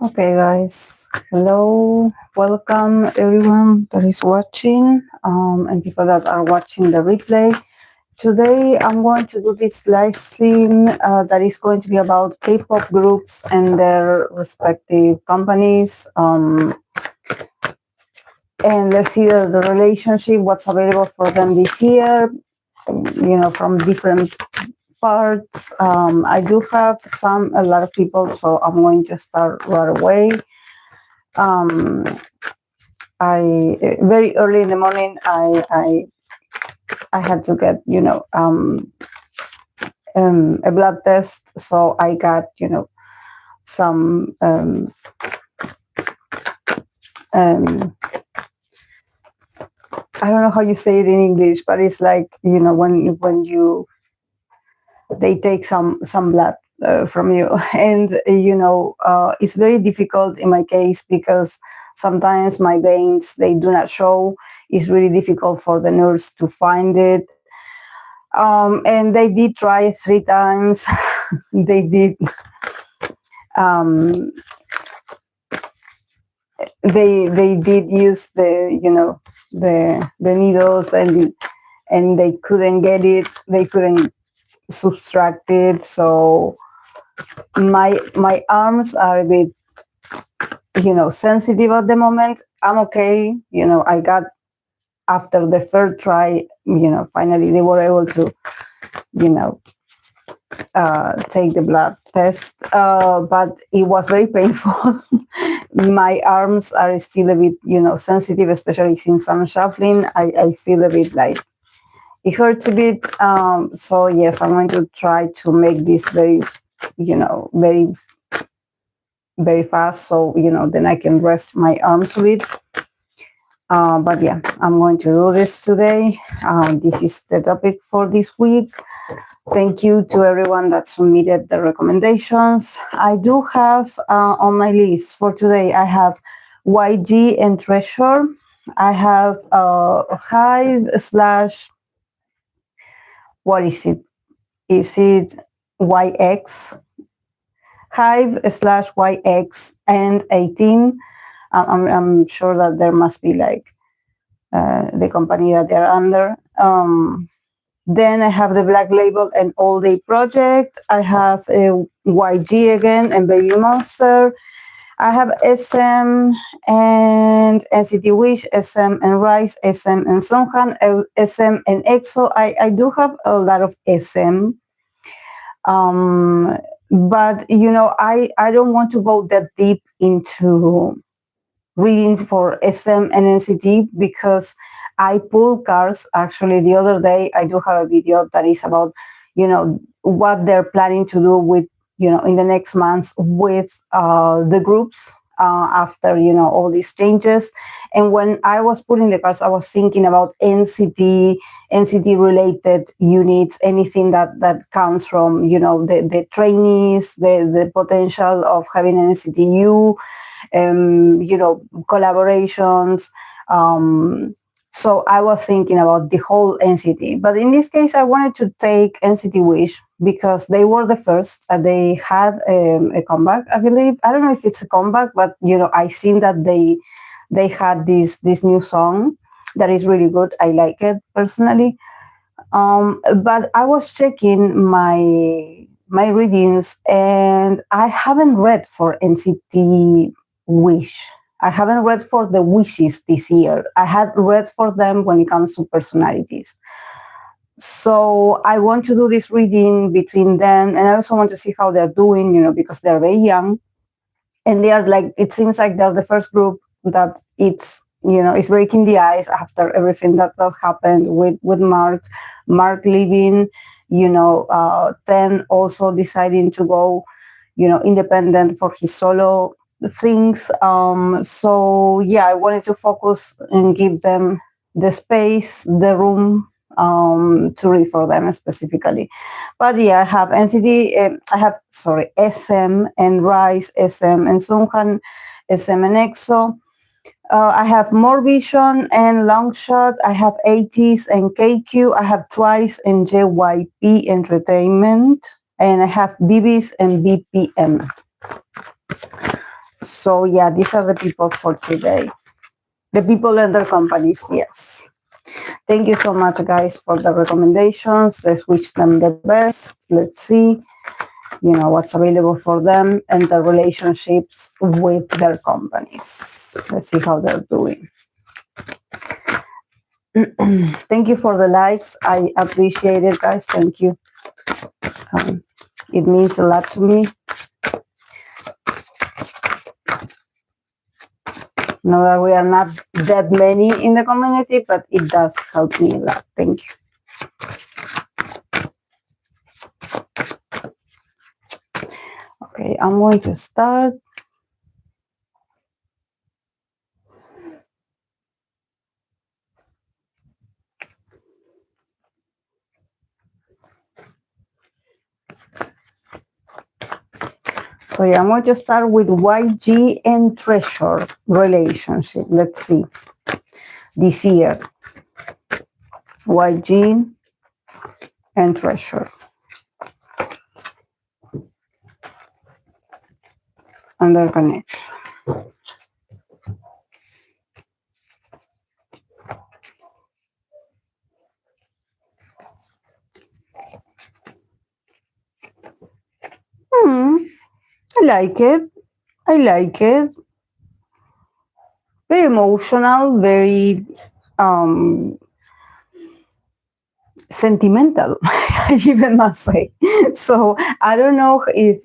Okay, guys. Hello, welcome everyone that is watching and people that are watching the replay. Today I'm going to do this live stream that is going to be about K-pop groups and their respective companies. And let's see the relationship, what's available for them this year, you know, from different parts. I do have a lot of people, so I'm going to start right away. I very early in the morning, I had to get, you know, a blood test, so I got, you know, some I don't know how you say it in English, but it's like, you know, when they take some blood from you, and you know, it's very difficult in my case because sometimes my veins, they do not show. It's really difficult for the nurse to find it, and they did try 3 times. They did they did use the, you know, the needles, and they couldn't get it. They couldn't subtract it. So my arms are a bit, you know, sensitive at the moment. I'm okay. You know, I got, after the third try, you know, finally they were able to, you know, take the blood test, but it was very painful. My arms are still a bit, you know, sensitive, especially since I'm shuffling. I feel a bit like it hurts a bit. So yes, I'm going to try to make this very, you know, very, very fast, so, you know, then I can rest my arms a bit. But yeah, I'm going to do this today. This is the topic for this week. Thank you to everyone that submitted the recommendations. I do have on my list for today, I have YG and Treasure. I have Hybe / what is it? Is it YX? Hybe / YX and 18. I'm sure that there must be like the company that they're under. Then I have the Black Label and AllDayProject. I have YG again and Babymonster. I have SM and NCT Wish, SM and Riize, SM and Seunghan, SM and EXO. I do have a lot of SM. But, you know, I don't want to go that deep into reading for SM and NCT because I pulled cards. Actually, the other day, I do have a video that is about, you know, what they're planning to do with, you know, in the next months with the groups after, you know, all these changes. And when I was pulling the cards, I was thinking about NCT related units, anything that comes from, you know, the trainees, the potential of having an NCTU, collaborations. So I was thinking about the whole NCT, but in this case, I wanted to take NCT Wish because they were the first. They had a comeback, I believe. I don't know if it's a comeback, but I seen that they had this new song that is really good. I like it personally. But I was checking my readings, and I haven't read for NCT Wish. I haven't read for the wishes this year. I had read for them when it comes to personalities. So I want to do this reading between them, and I also want to see how they're doing, because they're very young, and they are it seems like they're the first group that it's breaking the ice after everything that happened with Mark leaving, Ten also deciding to go, independent for his solo things. So yeah, I wanted to focus and give them the space, the room, to read for them specifically. But yeah, I have NCT, SM and Riize, SM and Seunghan, SM and EXO. I have Morevision and LNGSHOT. I have Ateez and KQ. I have Twice and Jype Entertainment. And I have Viviz and BPM. So yeah, these are the people for today. The people and their companies, yes. Thank you so much, guys, for the recommendations. Let's wish them the best. Let's see, what's available for them and the relationships with their companies. Let's see how they're doing. Thank you for the likes. I appreciate it, guys. Thank you. It means a lot to me. Know that we are not that many in the community, but it does help me a lot. Thank you. Okay, I'm going to start. So yeah, I'm going to start with YG and Treasure relationship. Let's see. This year, YG and Treasure. And their connection. I like it. I like it. Very emotional, very sentimental, I even must say. So I don't know if,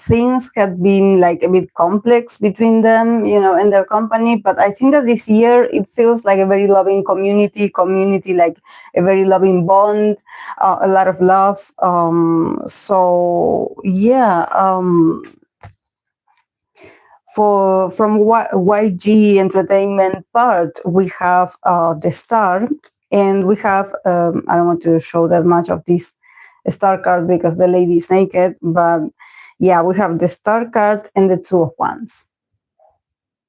things have been a bit complex between them, and their company, but I think that this year it feels like a very loving community, like a very loving bond, a lot of love. So yeah, from YG Entertainment part, we have the star, and we have, I don't want to show that much of this star card because the lady is naked, but yeah, we have the star card and the two of wands.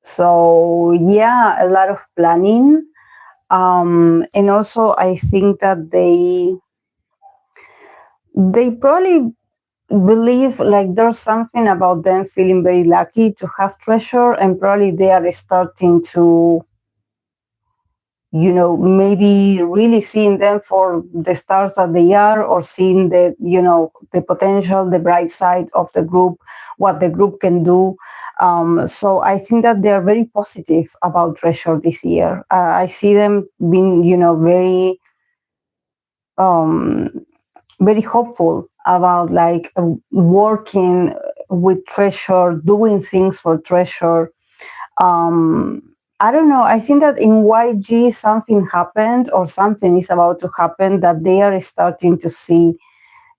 So yeah, a lot of planning. And also I think that they probably believe there's something about them feeling very lucky to have Treasure, and probably they are starting to, maybe really seeing them for the stars that they are, or seeing the, the potential, the bright side of the group, what the group can do. So I think that they are very positive about Treasure this year. I see them being, very, very hopeful about working with Treasure, doing things for Treasure. I don't know. I think that in YG something happened, or something is about to happen, that they are starting to see,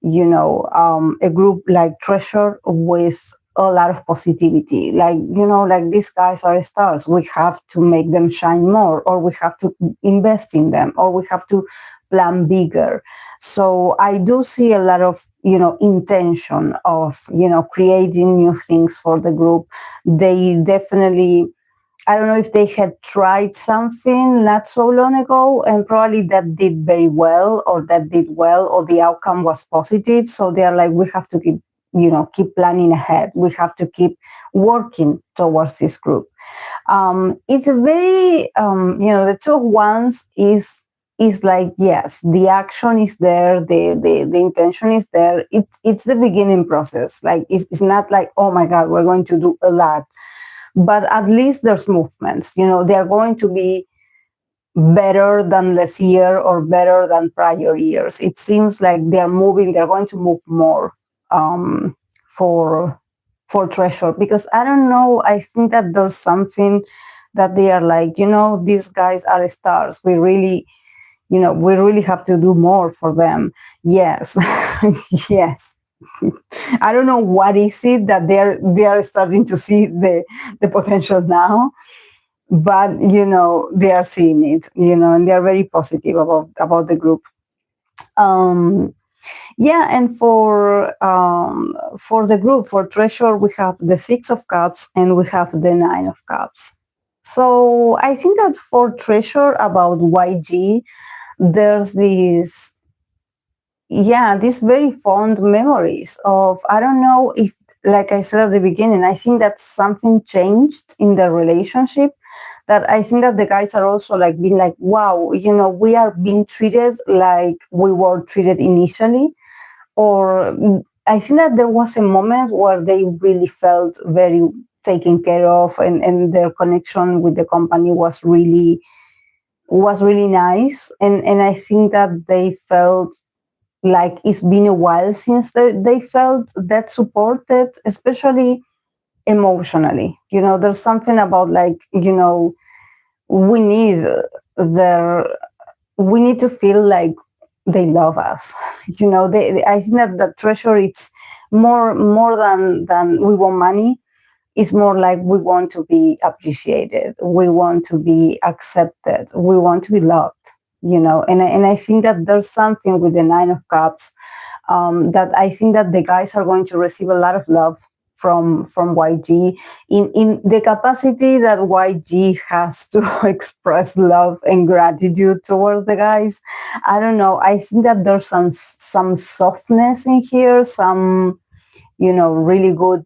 a group like Treasure with a lot of positivity. These guys are stars. We have to make them shine more, or we have to invest in them, or we have to plan bigger. So I do see a lot of, intention of, creating new things for the group. They definitely, I don't know if they had tried something not so long ago, and probably that did very well, or that did well, or the outcome was positive. So they are like, we have to keep planning ahead. We have to keep working towards this group. It's a very, the two ones is like, yes, the action is there, the intention is there. It's the beginning process. Like, it's not like, oh my God, we're going to do a lot. But at least there's movements. They are going to be better than last year or better than prior years. It seems like they're moving. They're going to move more for Treasure, because I don't know. I think that there's something that they are like, these guys are stars. We really have to do more for them. Yes, yes. I don't know what is it that they are starting to see the potential now, but they are seeing it, and they are very positive about the group. Yeah, and for the group, for Treasure, we have the 6 of Cups and we have the 9 of Cups. So I think that for Treasure, about YG, there's these very fond memories of, I don't know if, like I said at the beginning, I think that something changed in the relationship, that I think that the guys are also like being like, wow, we are being treated like we were treated initially. Or I think that there was a moment where they really felt very taken care of, and their connection with the company was really nice. And I think that they felt like it's been a while since they felt that supported, especially emotionally. There's something about like, we need we need to feel like they love us. I think that the Treasure, it's more than we want money. It's more like we want to be appreciated. We want to be accepted. We want to be loved. And I think that there's something with the 9 of Cups, that I think that the guys are going to receive a lot of love from YG in the capacity that YG has to express love and gratitude towards the guys. I don't know. I think that there's some softness in here, some really good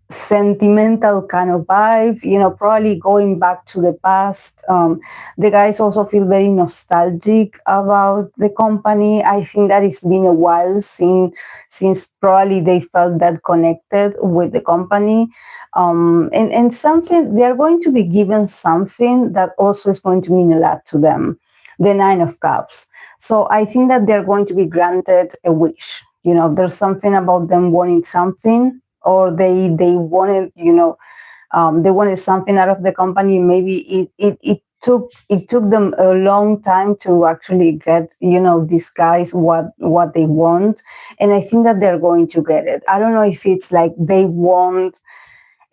sentimental kind of vibe, probably going back to the past. The guys also feel very nostalgic about the company. I think that it's been a while since probably they felt that connected with the company. And something, they're going to be given something that also is going to mean a lot to them, the 9 of Cups. So I think that they're going to be granted a wish. There's something about them wanting something, or they wanted, they wanted something out of the company. Maybe it took them a long time to actually get, these guys what they want. And I think that they're going to get it. I don't know if it's like they want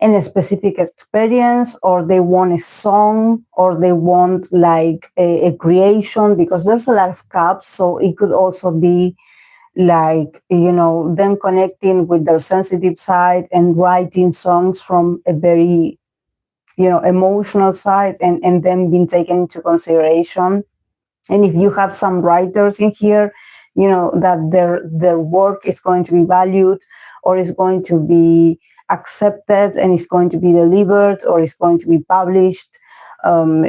a specific experience, or they want a song, or they want like a creation, because there's a lot of cups. So it could also be like, them connecting with their sensitive side and writing songs from a very, emotional side, and them being taken into consideration. And if you have some writers in here, that their work is going to be valued, or is going to be accepted, and is going to be delivered, or is going to be published,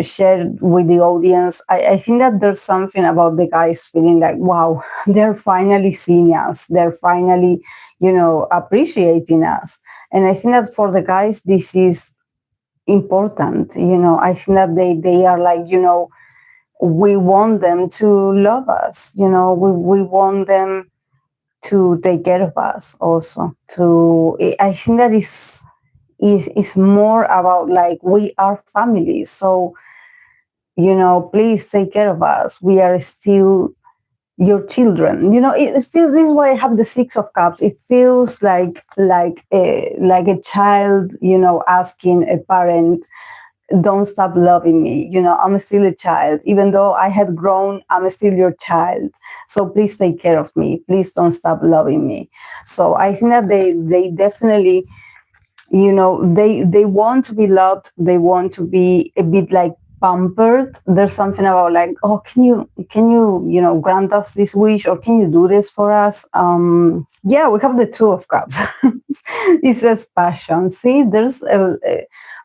shared with the audience. I think that there's something about the guys feeling like, wow, they're finally seeing us. They're finally, appreciating us. And I think that for the guys, this is important. I think that they are like, we want them to love us. We want them to take care of us also. I think that is more about like, we are families. So, please take care of us. We are still your children. It feels, this is why I have the 6 of Cups. It feels like a child, asking a parent, don't stop loving me. You know, I'm still a child. Even though I had grown, I'm still your child. So please take care of me. Please don't stop loving me. So I think that they definitely, you know, they want to be loved. They want to be a bit like pampered. There's something about like, oh, you know, grant us this wish, or can you do this for us? Yeah, we have the Two of Cups. It says passion. See, there's a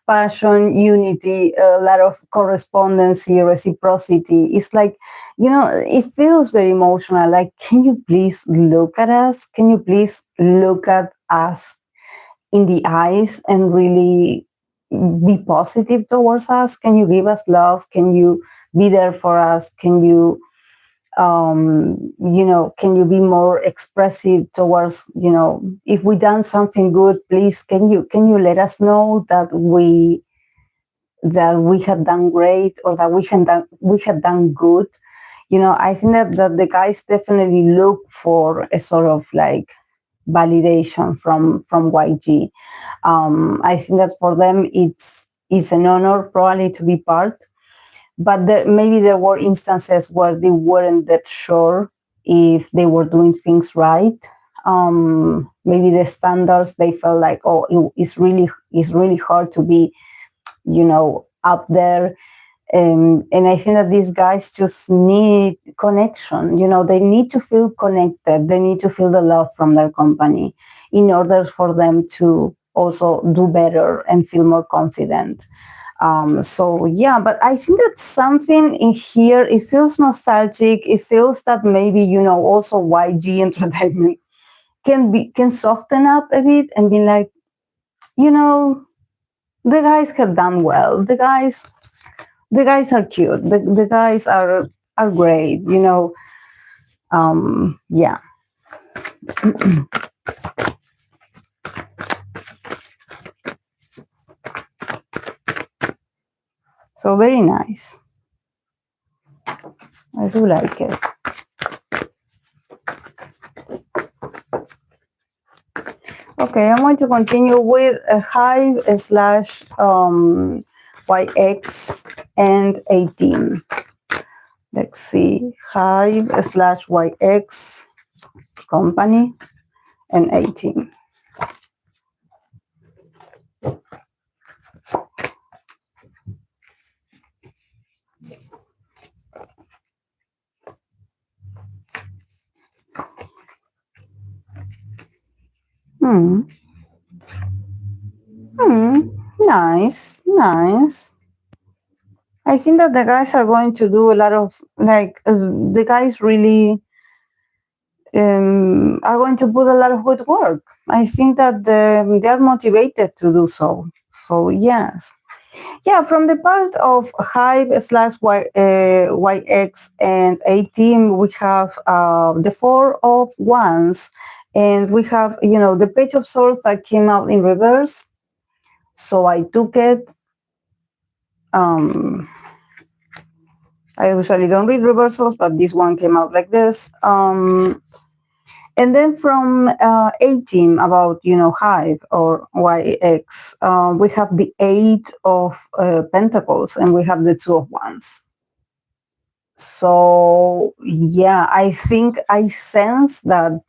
passion, unity, a lot of correspondence, reciprocity. It's like, you know, it feels very emotional. Like, can you please look at us? Can you please look at us in the eyes and really be positive towards us? Can you give us love? Can you be there for us? Can you, you know, can you be more expressive towards, you know, if we done something good, please, can you let us know that we have done great, or that we have done good? You know, I think that the guys definitely look for a sort of like validation from YG. I think that for them it's an honor probably to be part, but maybe there were instances where they weren't that sure if they were doing things right. Maybe the standards, they felt like, oh, it's really hard to be, you know, up there. And I think that these guys just need connection. You know, they need to feel connected. They need to feel the love from their company in order for them to also do better and feel more confident. So yeah, but I think that something in here, it feels nostalgic. It feels that maybe, you know, also YG Entertainment can soften up a bit and be like, you know, the guys have done well. The guys are cute. The guys are great. You know, yeah. So very nice. I do like it. Okay, I'm going to continue with a Hybe / YX and A-Team. Let's see, Hybe / YX company and A-Team. Nice. I think that the guys are going to do a lot of, like, the guys really are going to put a lot of good work. I think that they are motivated to do so. So, yes. Yeah, from the part of Hybe / YX and A-Team, we have the Four of Wands, and we have, you know, the Page of Swords that came out in reverse. So I took it. I usually don't read reversals, but this one came out like this. And then from A-Team, about, you know, Hybe or YX, we have the Eight of Pentacles, and we have the Two of Wands. So yeah, I think I sense that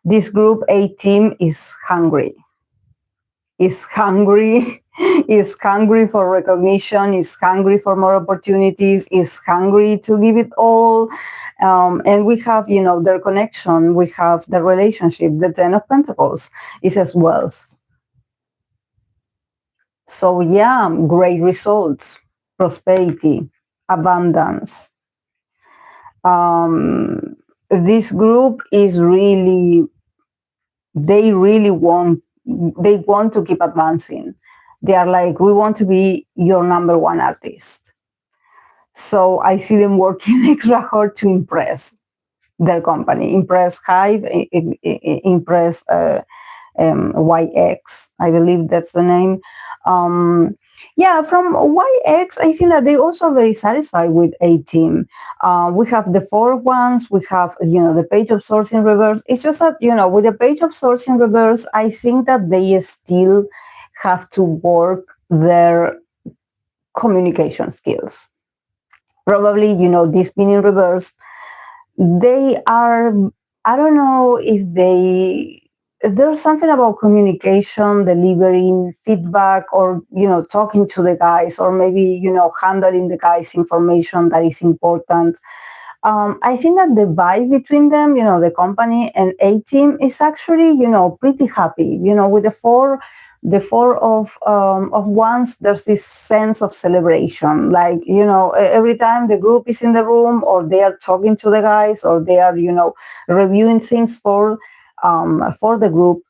this group A-Team is hungry. Is hungry for recognition, is hungry for more opportunities, is hungry to give it all. And we have, you know, their connection, we have the relationship. The Ten of Pentacles is as wealth. So yeah, great results, prosperity, abundance. This group is really, they want to keep advancing. They are like, we want to be your number one artist. So I see them working extra hard to impress their company, impress Hybe, impress YX. I believe that's the name. Yeah, from YX, I think that they also are very satisfied with A-Team. We have the Four of Wands, we have, you know, the Page of Swords in reverse. It's just that, you know, with the Page of Swords in reverse, I think that they still have to work their communication skills. Probably, you know, this being in reverse, they are, I don't know if there's something about communication, delivering feedback, or, you know, talking to the guys, or maybe, you know, handling the guys' information that is important. I think that the vibe between them, you know, the company and A team is actually, you know, pretty happy. You know, with the four of wands, there's this sense of celebration. Like, you know, every time the group is in the room, or they are talking to the guys, or they are, you know, reviewing things for the group,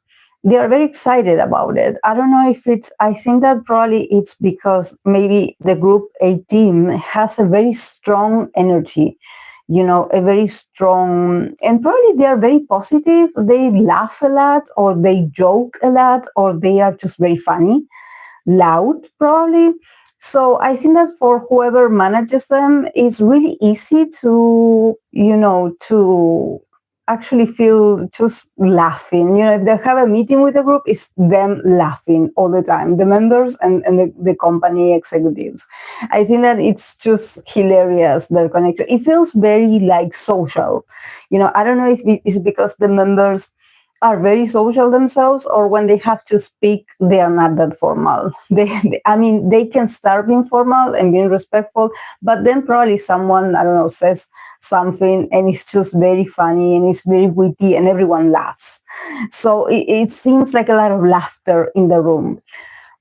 they are very excited about it. I don't know if I think that probably it's because maybe the group A team has a very strong energy, you know, a very strong, and probably they are very positive. They laugh a lot, or they joke a lot, or they are just very funny, loud, probably. So I think that for whoever manages them, it's really easy to, you know, to actually feel just laughing. You know, if they have a meeting with the group, it's them laughing all the time, the members and the company executives. I think that it's just hilarious, their connection. It feels very like social. You know, I don't know if it's because the members are very social themselves, or when they have to speak, they are not that formal. I mean, they can start being formal and being respectful, but then probably someone, I don't know, says something and it's just very funny and it's very witty and everyone laughs. So it seems like a lot of laughter in the room.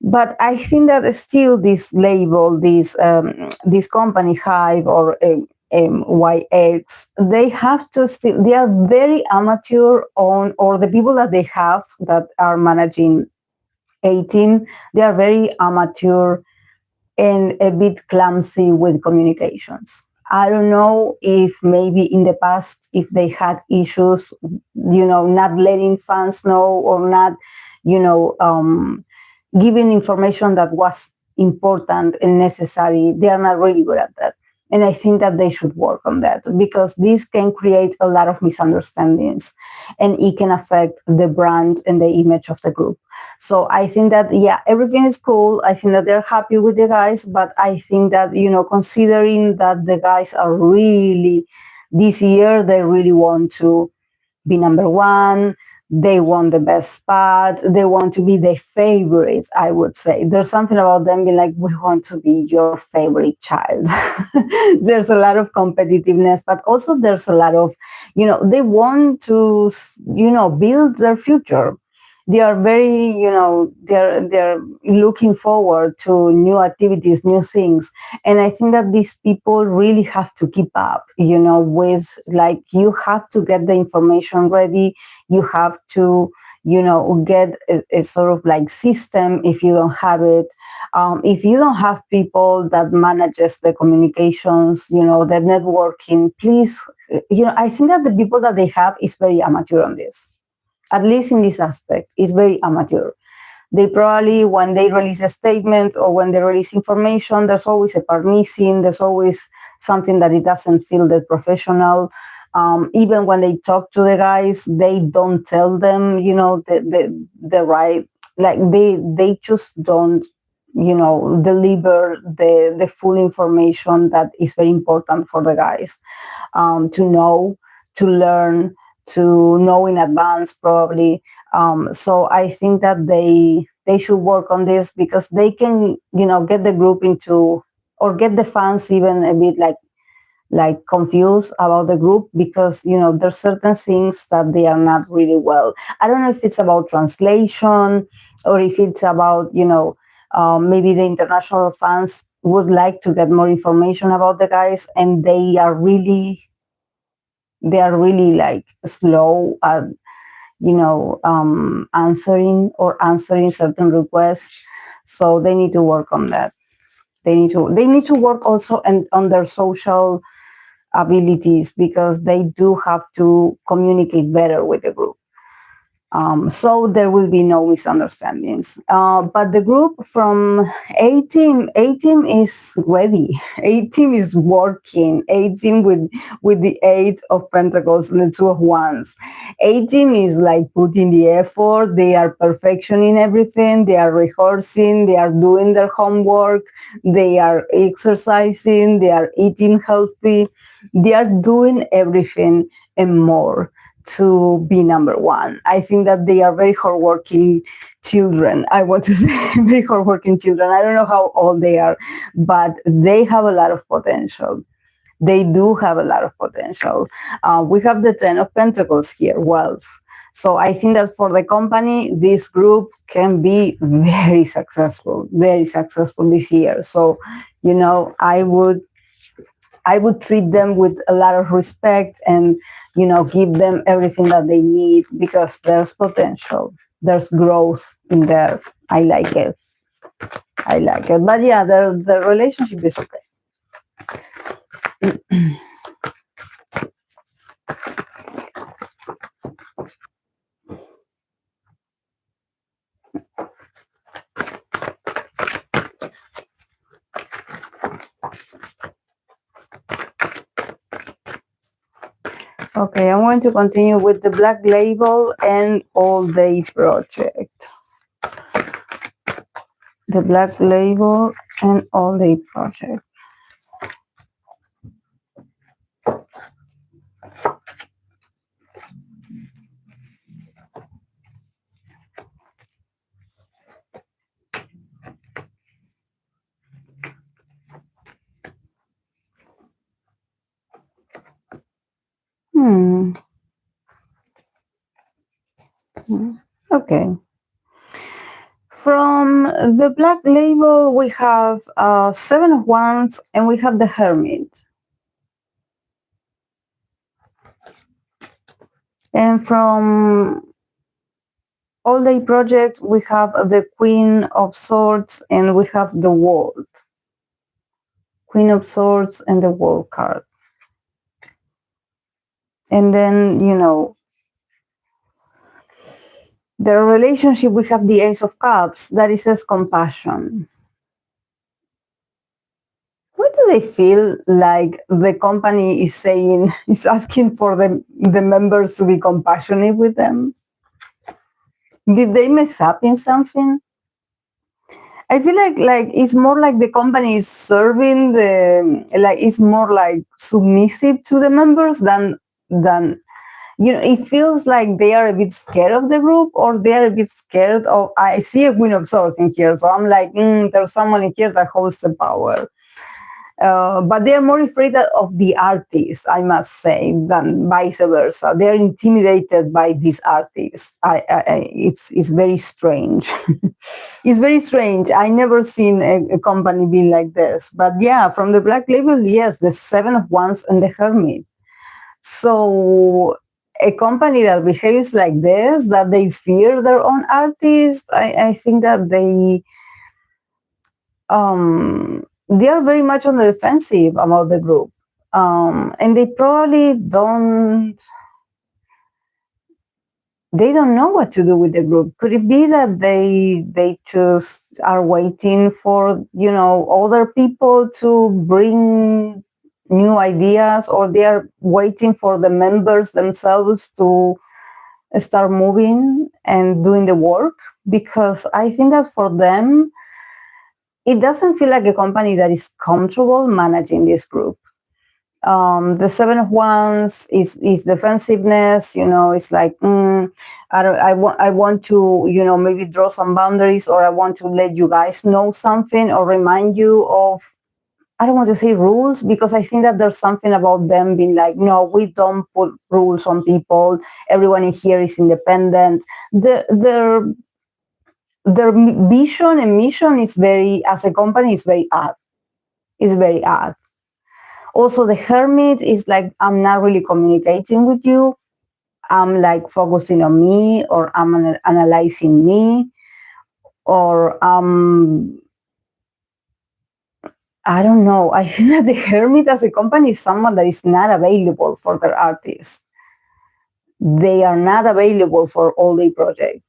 But I think that still this label, this company Hybe or YX, they have to still, they are very amateur on, or the people that they have that are managing A team, they are very amateur and a bit clumsy with communications. I don't know if maybe in the past, if they had issues, you know, not letting fans know, or not, you know, giving information that was important and necessary. They are not really good at that. And I think that they should work on that, because this can create a lot of misunderstandings and it can affect the brand and the image of the group. So I think that, yeah, everything is cool. I think that they're happy with the guys, but I think that, you know, considering that the guys are really, this year, they really want to be number one. They want the best spot. They want to be the favorite, I would say. There's something about them being like, we want to be your favorite child. There's a lot of competitiveness, but also there's a lot of, you know, they want to, you know, build their future. They are very, you know, they're looking forward to new activities, new things. And I think that these people really have to keep up, you know, with, like, you have to get the information ready. You have to, you know, get a sort of like system if you don't have it. If you don't have people that manages the communications, you know, the networking, please, you know, I think that the people that they have is very amateur on this. At least in this aspect, it's very amateur. They probably, when they release a statement or when they release information, there's always a part missing. There's always something that it doesn't feel that professional. Even when they talk to the guys, they don't tell them, you know, the right, like they just don't, you know, deliver the full information that is very important for the guys to know, to learn, to know in advance, probably. So I think that they should work on this, because they can, you know, get the group into, or get the fans even a bit like confused about the group, because, you know, there's certain things that they are not really well. I don't know if it's about translation, or if it's about, you know, maybe the international fans would like to get more information about the guys, and they are really like slow at, you know, answering certain requests. So they need to work on that. They need to work also on their social abilities, because they do have to communicate better with the group. So there will be no misunderstandings. But the group from A team is ready. A team is working. A team with the 8 of Pentacles and the 2 of Wands. A team is like putting the effort. They are perfectioning everything. They are rehearsing. They are doing their homework. They are exercising. They are eating healthy. They are doing everything and more to be number one. I think that they are very hardworking children. I want to say very hardworking children. I don't know how old they are, but they have a lot of potential. They do have a lot of potential. We have the 10 of Pentacles here, wealth. So I think that for the company, this group can be very successful this year. So, I would treat them with a lot of respect and, give them everything that they need because there's potential. There's growth in there. I like it. But yeah, the relationship is okay. Okay, I'm going to continue with the Black Label and AllDayProject. The Black Label and AllDayProject. Okay. From the Black Label, we have 7 of Wands and we have the Hermit. And from AllDayProject, we have the Queen of Swords and we have the World. Queen of Swords and the World card. And then, the relationship, we have the Ace of Cups, that it says compassion. What do they feel like the company is saying, is asking for the members to be compassionate with them? Did they mess up in something? I feel like it's more like the company is serving it's more like submissive to the members than it feels like they are a bit scared of the group, or they are a bit scared of, I see a Queen of Swords in here, so I'm like, there's someone in here that holds the power. But they are more afraid of the artist, I must say, than vice versa. They are intimidated by these artists. It's very strange. It's very strange. I never seen a company being like this. But yeah, from the Black Label, yes, the 7 of Wands and the Hermit. So a company that behaves like this, that they fear their own artists, I think that they are very much on the defensive about the group. And they probably don't know what to do with the group. Could it be that they just are waiting for, other people to bring new ideas, or they are waiting for the members themselves to start moving and doing the work? Because I think that for them, it doesn't feel like a company that is comfortable managing this group. The 7 of Wands is defensiveness. It's like, I want to, maybe draw some boundaries, or I want to let you guys know something, or remind you of, I don't want to say rules, because I think that there's something about them being like, no, we don't put rules on people. Everyone in here is independent. Their vision and mission is as a company, is very odd. It's very odd. Also, the Hermit is like, I'm not really communicating with you. I'm like focusing on me, or I'm analyzing me, or I don't know. I think that the Hermit as a company is someone that is not available for their artists. they are not available for AllDayProject.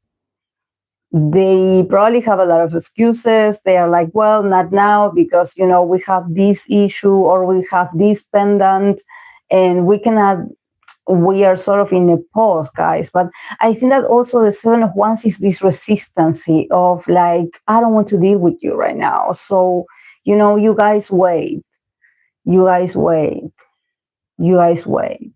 They probably have a lot of excuses. They are like, well, not now because, you know, we have this issue or we have this pendant and we cannot, we are sort of in a pause, guys. But I think that also the Seven of Wands is this resistance of like, I don't want to deal with you right now. So, you know, you guys wait. You guys wait. You guys wait.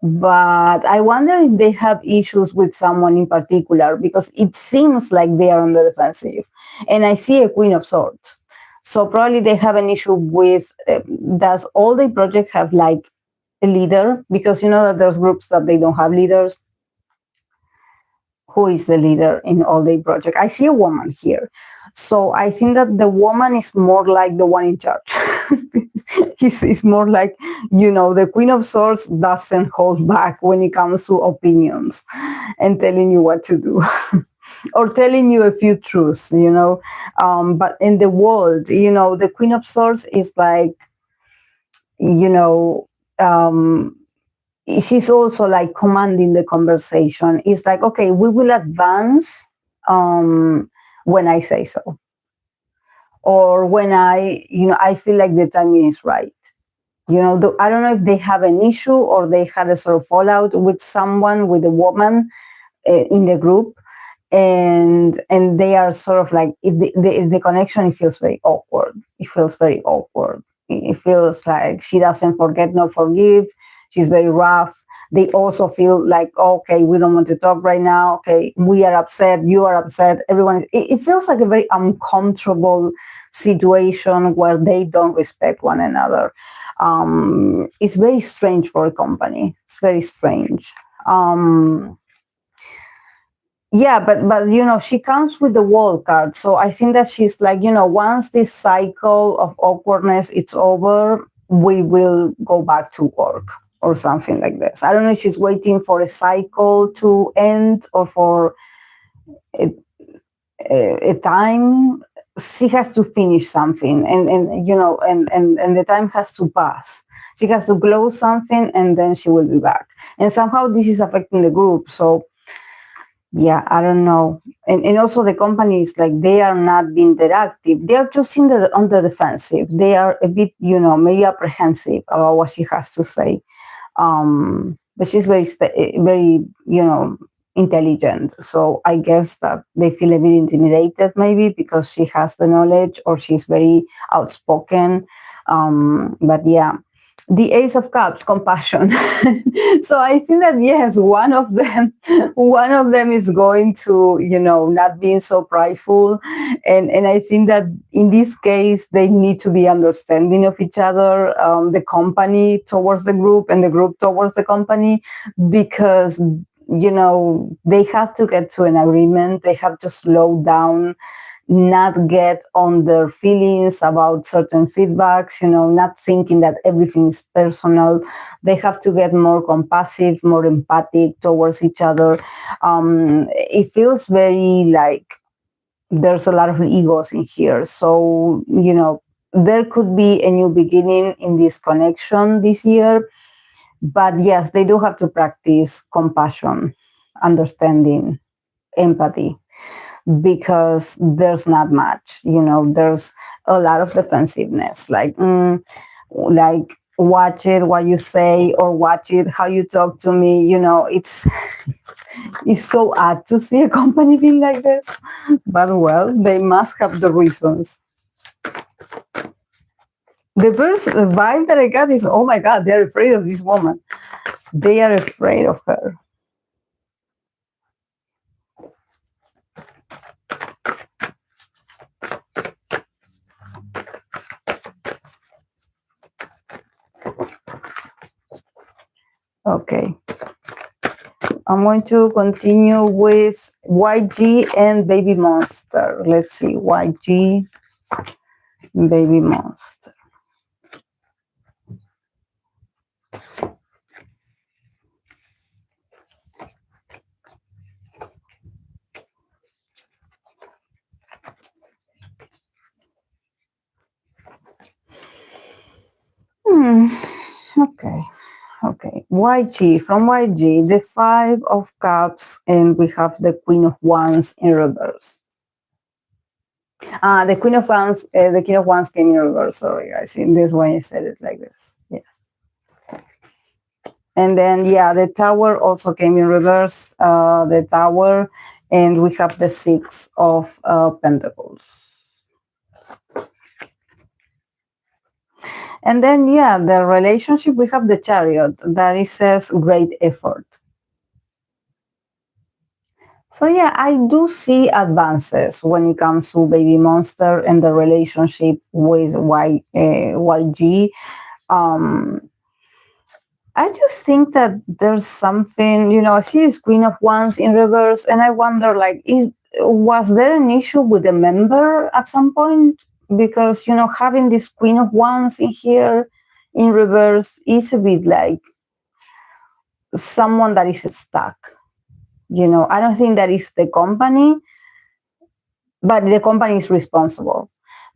But I wonder if they have issues with someone in particular, because it seems like they are on the defensive. And I see a Queen of Swords. So probably they have an issue with, does AllDayProject have like a leader? Because you know that there's groups that they don't have leaders. Who is the leader in AllDayProject? I see a woman here. So I think that the woman is more like the one in charge. It's more like, you know, the Queen of Swords doesn't hold back when it comes to opinions and telling you what to do. Or telling you a few truths, you know. But in the world, you know, the Queen of Swords is like, you know, she's also like commanding the conversation. It's like, okay, we will advance when I say so. Or when I, you know, I feel like the timing is right. You know, I don't know if they have an issue or they had a sort of fallout with someone, with a woman in the group. And they are sort of like, the connection, it feels very awkward. It feels very awkward. It feels like she doesn't forget nor forgive. She's very rough. They also feel like, okay, we don't want to talk right now. Okay, we are upset. You are upset. Everyone. It feels like a very uncomfortable situation where they don't respect one another. It's very strange for a company. It's very strange. Yeah, but you know, she comes with the World card, so I think that she's like, you know, once this cycle of awkwardness is over, we will go back to work or something like this. I don't know if she's waiting for a cycle to end or for a time. She has to finish something, and you know, and the time has to pass. She has to close something, and then she will be back. And somehow this is affecting the group, so. Yeah, I don't know. And also the companies, like, they are not being interactive. They are just on the defensive. They are a bit, you know, maybe apprehensive about what she has to say. But she's very, you know, intelligent. So I guess that they feel a bit intimidated maybe because she has the knowledge or she's very outspoken. But yeah. The Ace of Cups, compassion. So I think that yes, one of them is going to, you know, not being so prideful, and I think that in this case they need to be understanding of each other, the company towards the group and the group towards the company, because you know they have to get to an agreement. They have to slow down, not get on their feelings about certain feedbacks, you know, not thinking that everything is personal. They have to get more compassive, more empathic towards each other. It feels very like there's a lot of egos in here. So, you know, there could be a new beginning in this connection this year. But yes, they do have to practice compassion, understanding, empathy, because there's not much, you know, there's a lot of defensiveness, like watch it what you say, or watch it how you talk to me, you know. It's it's so odd to see a company being like this, but well, they must have the reasons. The first vibe that I got is, oh my god, they're afraid of this woman. They are afraid of her. Okay. I'm going to continue with YG and Babymonster. Let's see, YG, Babymonster. Okay. YG, from YG, the 5 of Cups, and we have the Queen of Wands in reverse. The Queen of Wands, the King of Wands came in reverse. Sorry, guys. In this one, I said it like this. Yes. And then, yeah, the Tower also came in reverse. The Tower, and we have the 6 of Pentacles. And then, yeah, the relationship, we have the Chariot. That it says great effort. So, yeah, I do see advances when it comes to Babymonster and the relationship with YG. I just think that there's something, you know, I see this Queen of Wands in reverse, and I wonder, like, was there an issue with a member at some point? Because, you know, having this Queen of Wands in here in reverse is a bit like someone that is stuck. You know, I don't think that is the company, but the company is responsible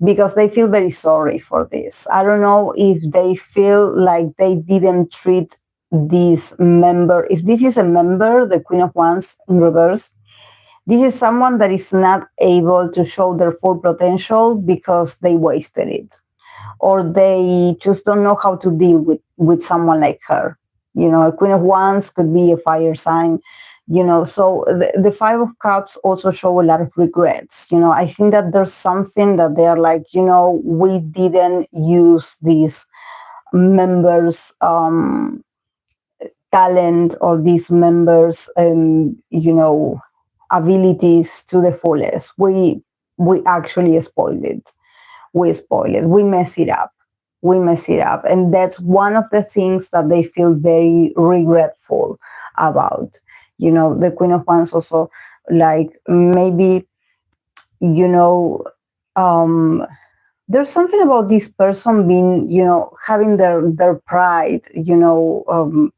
because they feel very sorry for this. I don't know if they feel like they didn't treat this member. If this is a member, the Queen of Wands in reverse, this is someone that is not able to show their full potential because they wasted it, or they just don't know how to deal with someone like her. You know, a Queen of Wands could be a fire sign, you know, so the 5 of Cups also show a lot of regrets. You know, I think that there's something that they're like, you know, we didn't use these members' talent or these members' you know, abilities to the fullest. We actually spoiled it. We spoil it. We mess it up. We mess it up. And that's one of the things that they feel very regretful about. You know, the Queen of Wands also, like, maybe, you know, there's something about this person being, you know, having their pride, you know,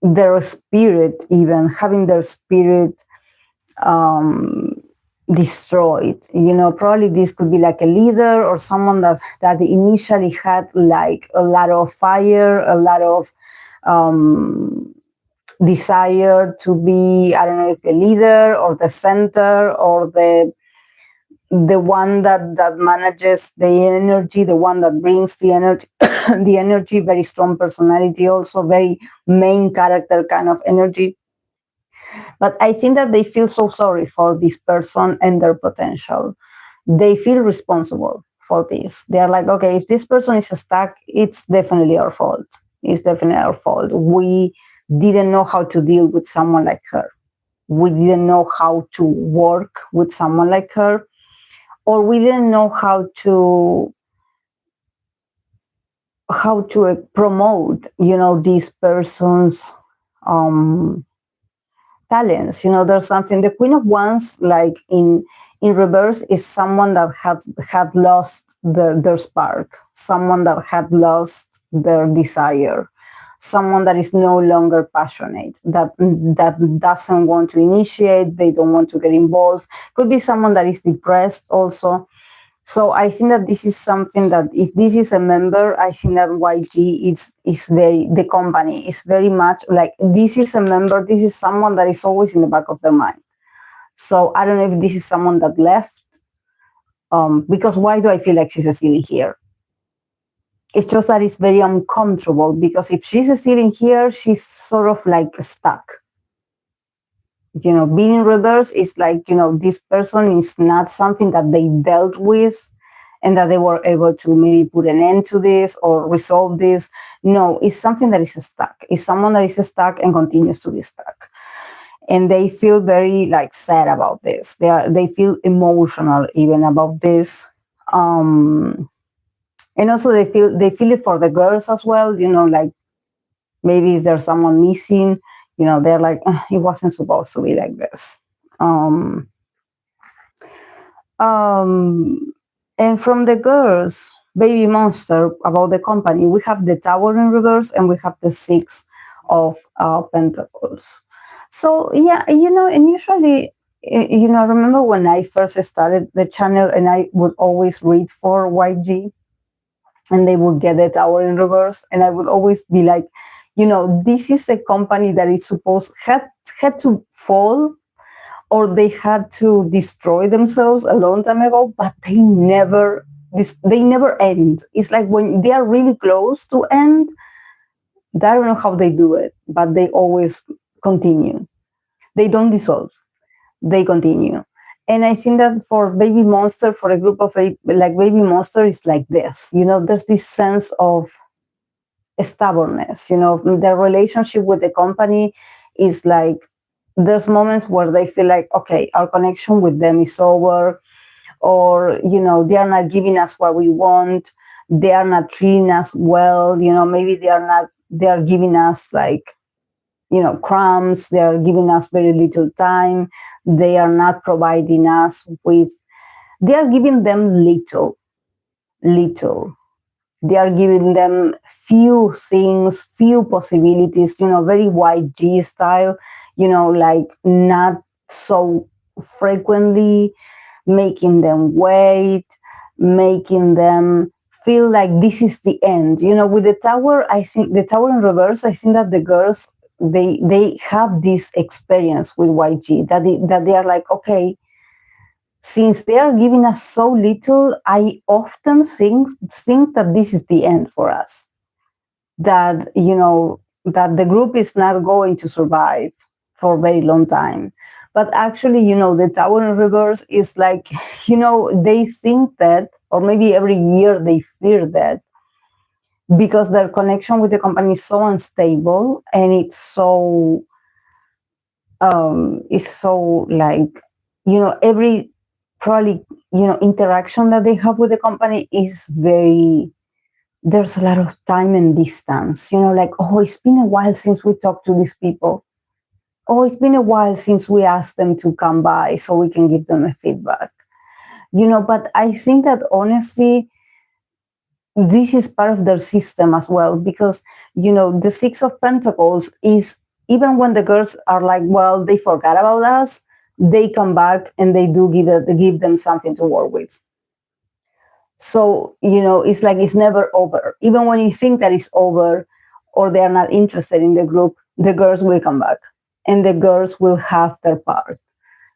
their spirit, even having their spirit destroyed. You know, probably this could be like a leader or someone that initially had like a lot of fire, a lot of desire to be, I don't know, if a leader or the center or the one that manages the energy, the one that brings the energy, the energy, very strong personality, also very main character kind of energy. But I think that they feel so sorry for this person and their potential. They feel responsible for this. They are like, okay, if this person is stuck, it's definitely our fault. It's definitely our fault. We didn't know how to deal with someone like her. We didn't know how to work with someone like her, or we didn't know how to promote, you know, this person's talents. You know, there's something. The Queen of Wands, like in reverse, is someone that had lost their spark, someone that had lost their desire, someone that is no longer passionate, that doesn't want to initiate, they don't want to get involved. Could be someone that is depressed also. So I think that this is something that if this is a member, I think that YG is very, the company is very much like, this is a member, this is someone that is always in the back of their mind. So I don't know if this is someone that left, because why do I feel like she's still in here? It's just that it's very uncomfortable, because if she's still in here, she's sort of like stuck. You know, being in reverse is like, you know, this person is not something that they dealt with and that they were able to maybe put an end to this or resolve this. No, it's something that is stuck. It's someone that is stuck and continues to be stuck. And they feel very like sad about this. They feel emotional even about this. And also they feel it for the girls as well, you know, like maybe if there's someone missing, you know, they're like, it wasn't supposed to be like this. And from the girls, Babymonster, about the company, we have the Tower in reverse and we have the 6 of Pentacles. So, yeah, you know, and usually, you know, I remember when I first started the channel and I would always read for YG and they would get the Tower in reverse and I would always be like, this is a company that is supposed had to fall, or they had to destroy themselves a long time ago, but they never end. It's like when they are really close to end, I don't know how they do it, but they always continue. They don't dissolve. They continue. And I think that for Babymonster, for a group of like Babymonster, is like this. There's this sense of stubbornness. Their relationship with the company is like, there's moments where they feel like, okay, our connection with them is over, or they are not giving us what we want, they are not treating us well, maybe they are giving us like crumbs, they are giving us very little time, they are not providing us with, they are giving them little, they are giving them few things, few possibilities, very YG style, like not so frequently, making them wait, making them feel like this is the end. With the tower, I think the tower in reverse, I think that the girls, they have this experience with YG, that they are like, okay, since they are giving us so little, I often think that this is the end for us. That, that the group is not going to survive for a very long time. But actually, the tower in reverse is like, they think that, or maybe every year they fear that, because their connection with the company is so unstable, and it's so like, every probably, interaction that they have with the company is very, there's a lot of time and distance, like, oh, it's been a while since we talked to these people. Oh, it's been a while since we asked them to come by so we can give them a feedback. But I think that honestly, this is part of their system as well, because, the Six of Pentacles is, even when the girls are like, well, they forgot about us, they come back and they do give them something to work with. So, it's like it's never over. Even when you think that it's over, or they are not interested in the group, the girls will come back, and the girls will have their part.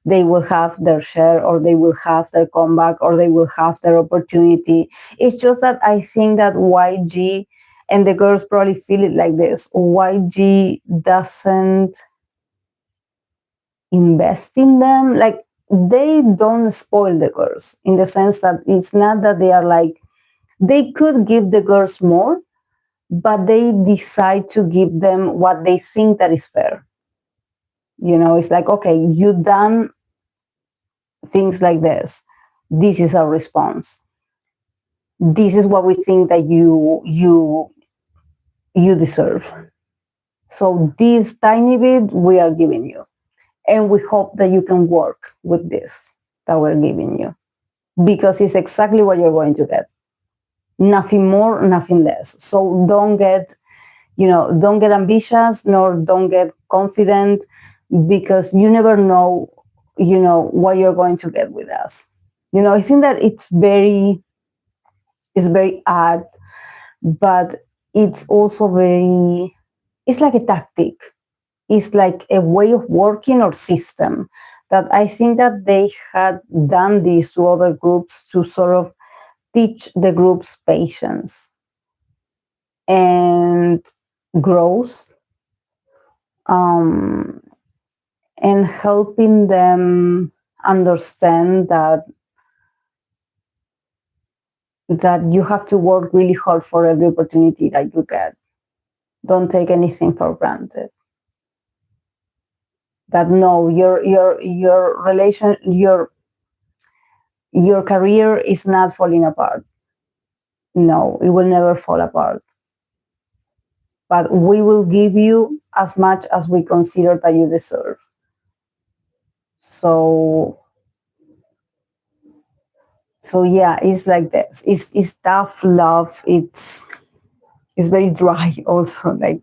They will have their share, or they will have their comeback, or they will have their opportunity. It's just that I think that YG, and the girls probably feel it like this, YG doesn't invest in them. Like, they don't spoil the girls, in the sense that it's not that they are like, they could give the girls more, but they decide to give them what they think that is fair. It's like, okay, you done things like this. This is our response. This is what we think that you deserve. So this tiny bit we are giving you, and we hope that you can work with this that we're giving you, because it's exactly what you're going to get. Nothing more, nothing less. So don't get ambitious, nor don't get confident, because you never know, what you're going to get with us. I think that it's very odd, but it's also it's like a tactic. It's like a way of working or system, that I think that they had done this to other groups to sort of teach the groups patience and growth, and helping them understand that you have to work really hard for every opportunity that you get. Don't take anything for granted. That no, your relation, your career is not falling apart. No, it will never fall apart. But we will give you as much as we consider that you deserve. So yeah, it's like this. It's tough love. It's very dry also. Like,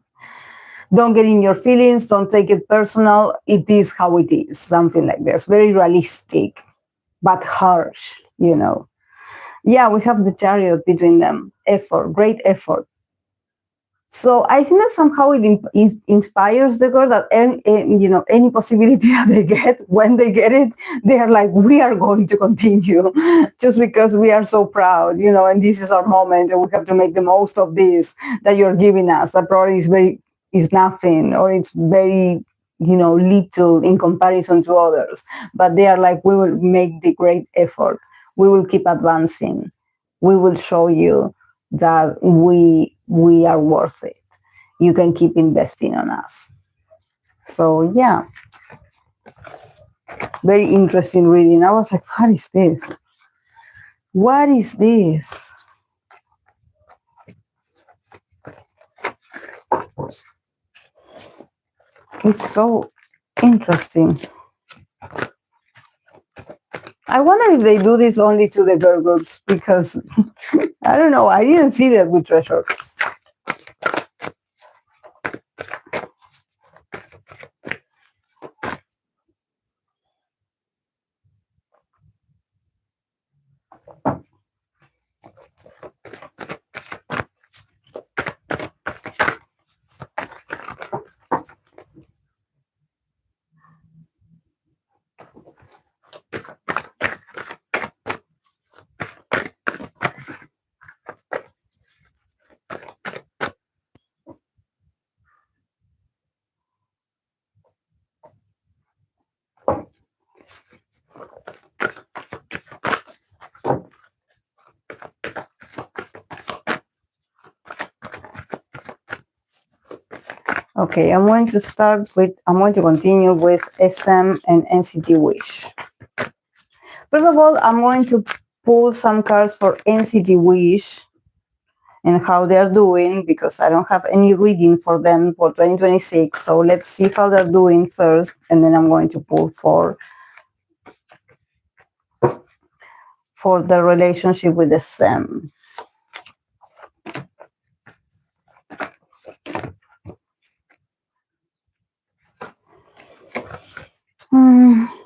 don't get in your feelings. Don't take it personal. It is how it is. Something like this. Very realistic, but harsh. Yeah, we have the Chariot between them. Effort, great effort. So I think that somehow it inspires the girl that any possibility that they get, when they get it, they are like, we are going to continue just because we are so proud, and this is our moment and we have to make the most of this that you're giving us. That probably is nothing, or it's very, little in comparison to others. But they are like, we will make the great effort. We will keep advancing. We will show you that we are worth it. You can keep investing on us. So yeah, very interesting reading. I was like, what is this? What is this? It's so interesting. I wonder if they do this only to the girl groups, because I don't know. I didn't see that with Treasure. Okay, I'm going to continue with SM and NCT Wish. First of all, I'm going to pull some cards for NCT Wish and how they're doing, because I don't have any reading for them for 2026. So let's see how they're doing first, and then I'm going to pull for the relationship with the SM.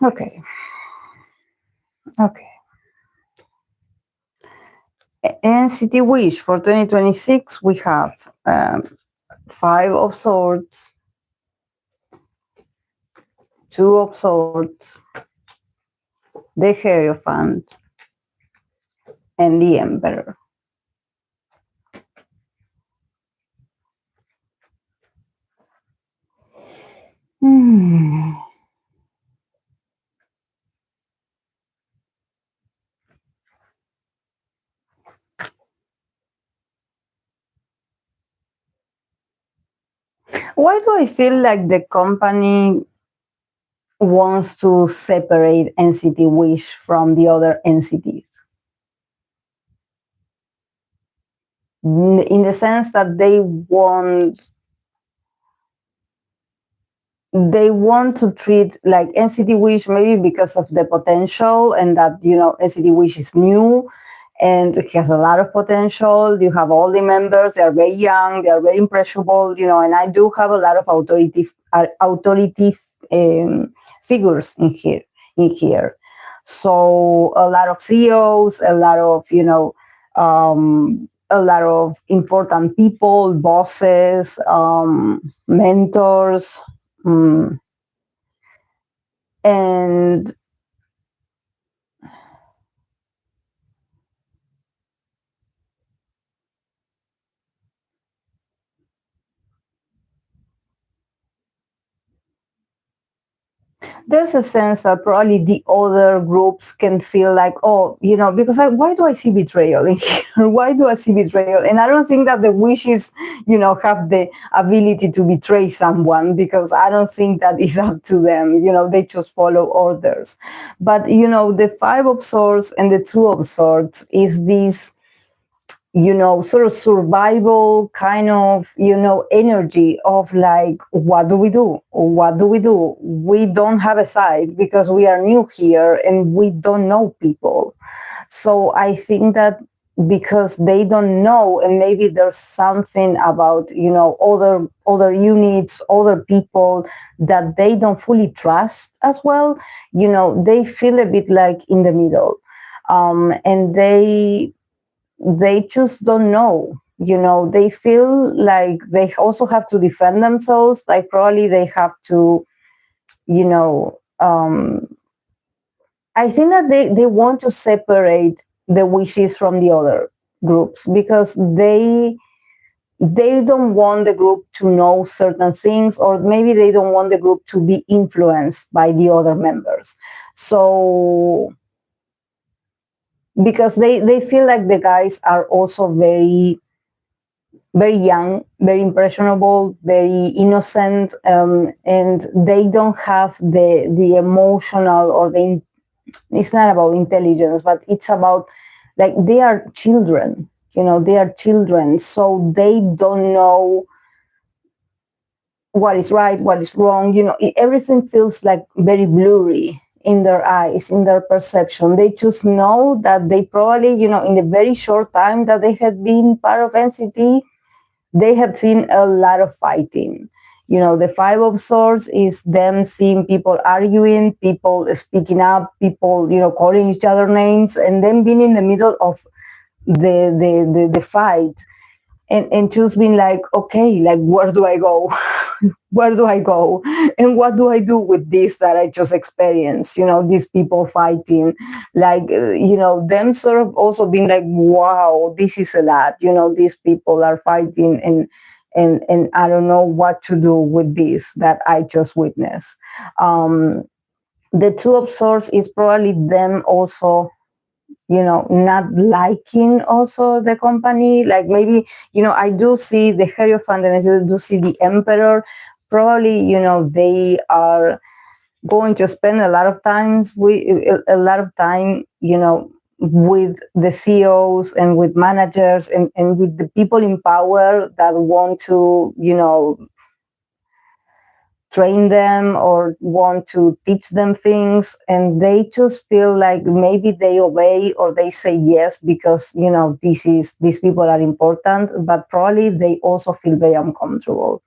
Okay. NCT Wish for 2026, we have 5 of Swords, 2 of Swords, the Hierophant, and the Emperor. Why do I feel like the company wants to separate NCT Wish from the other NCTs? In the sense that they want to treat like NCT Wish, maybe because of the potential, and that, NCT Wish is new and it has a lot of potential. You have all the members, they are very young, they are very impressionable, and I do have a lot of authoritative figures in here. So a lot of CEOs, a lot of important people, bosses, mentors, and there's a sense that probably the other groups can feel like, because why do I see betrayal in here? Why do I see betrayal? And I don't think that the Wishes, have the ability to betray someone, because I don't think that is up to them. They just follow orders. But, the 5 of Swords and the 2 of Swords is this, sort of survival kind of, energy of like, what do we do? What do we do? We don't have a side because we are new here and we don't know people. So I think that because they don't know, and maybe there's something about, other units, other people that they don't fully trust as well, they feel a bit like in the middle. And they just don't know. they feel like they also have to defend themselves. Like probably they have to, I think that they want to separate the wishes from the other groups because they don't want the group to know certain things, or maybe they don't want the group to be influenced by the other members. So because they feel like the guys are also very very young, very impressionable, very innocent, and they don't have the emotional or it's not about intelligence, but it's about like they are children. They are children, so they don't know what is right, what is wrong. Everything feels like very blurry in their eyes, in their perception. They just know that they probably, in the very short time that they had been part of NCT, they have seen a lot of fighting. The Five of Swords is them seeing people arguing, people speaking up, people, calling each other names, and then being in the middle of the fight and just being like, okay, like, where do I go? Where do I go? And what do I do with this that I just experienced? These people fighting, like, them sort of also being like, wow, this is a lot. These people are fighting and I don't know what to do with this that I just witnessed. The Two of Swords is probably them also not liking also the company. Like maybe, I do see the Hierophant and I do see the Emperor. Probably, they are going to spend a lot of time with with the CEOs and with managers and with the people in power that want to, train them or want to teach them things, and they just feel like maybe they obey or they say yes because these people are important, but probably they also feel very uncomfortable.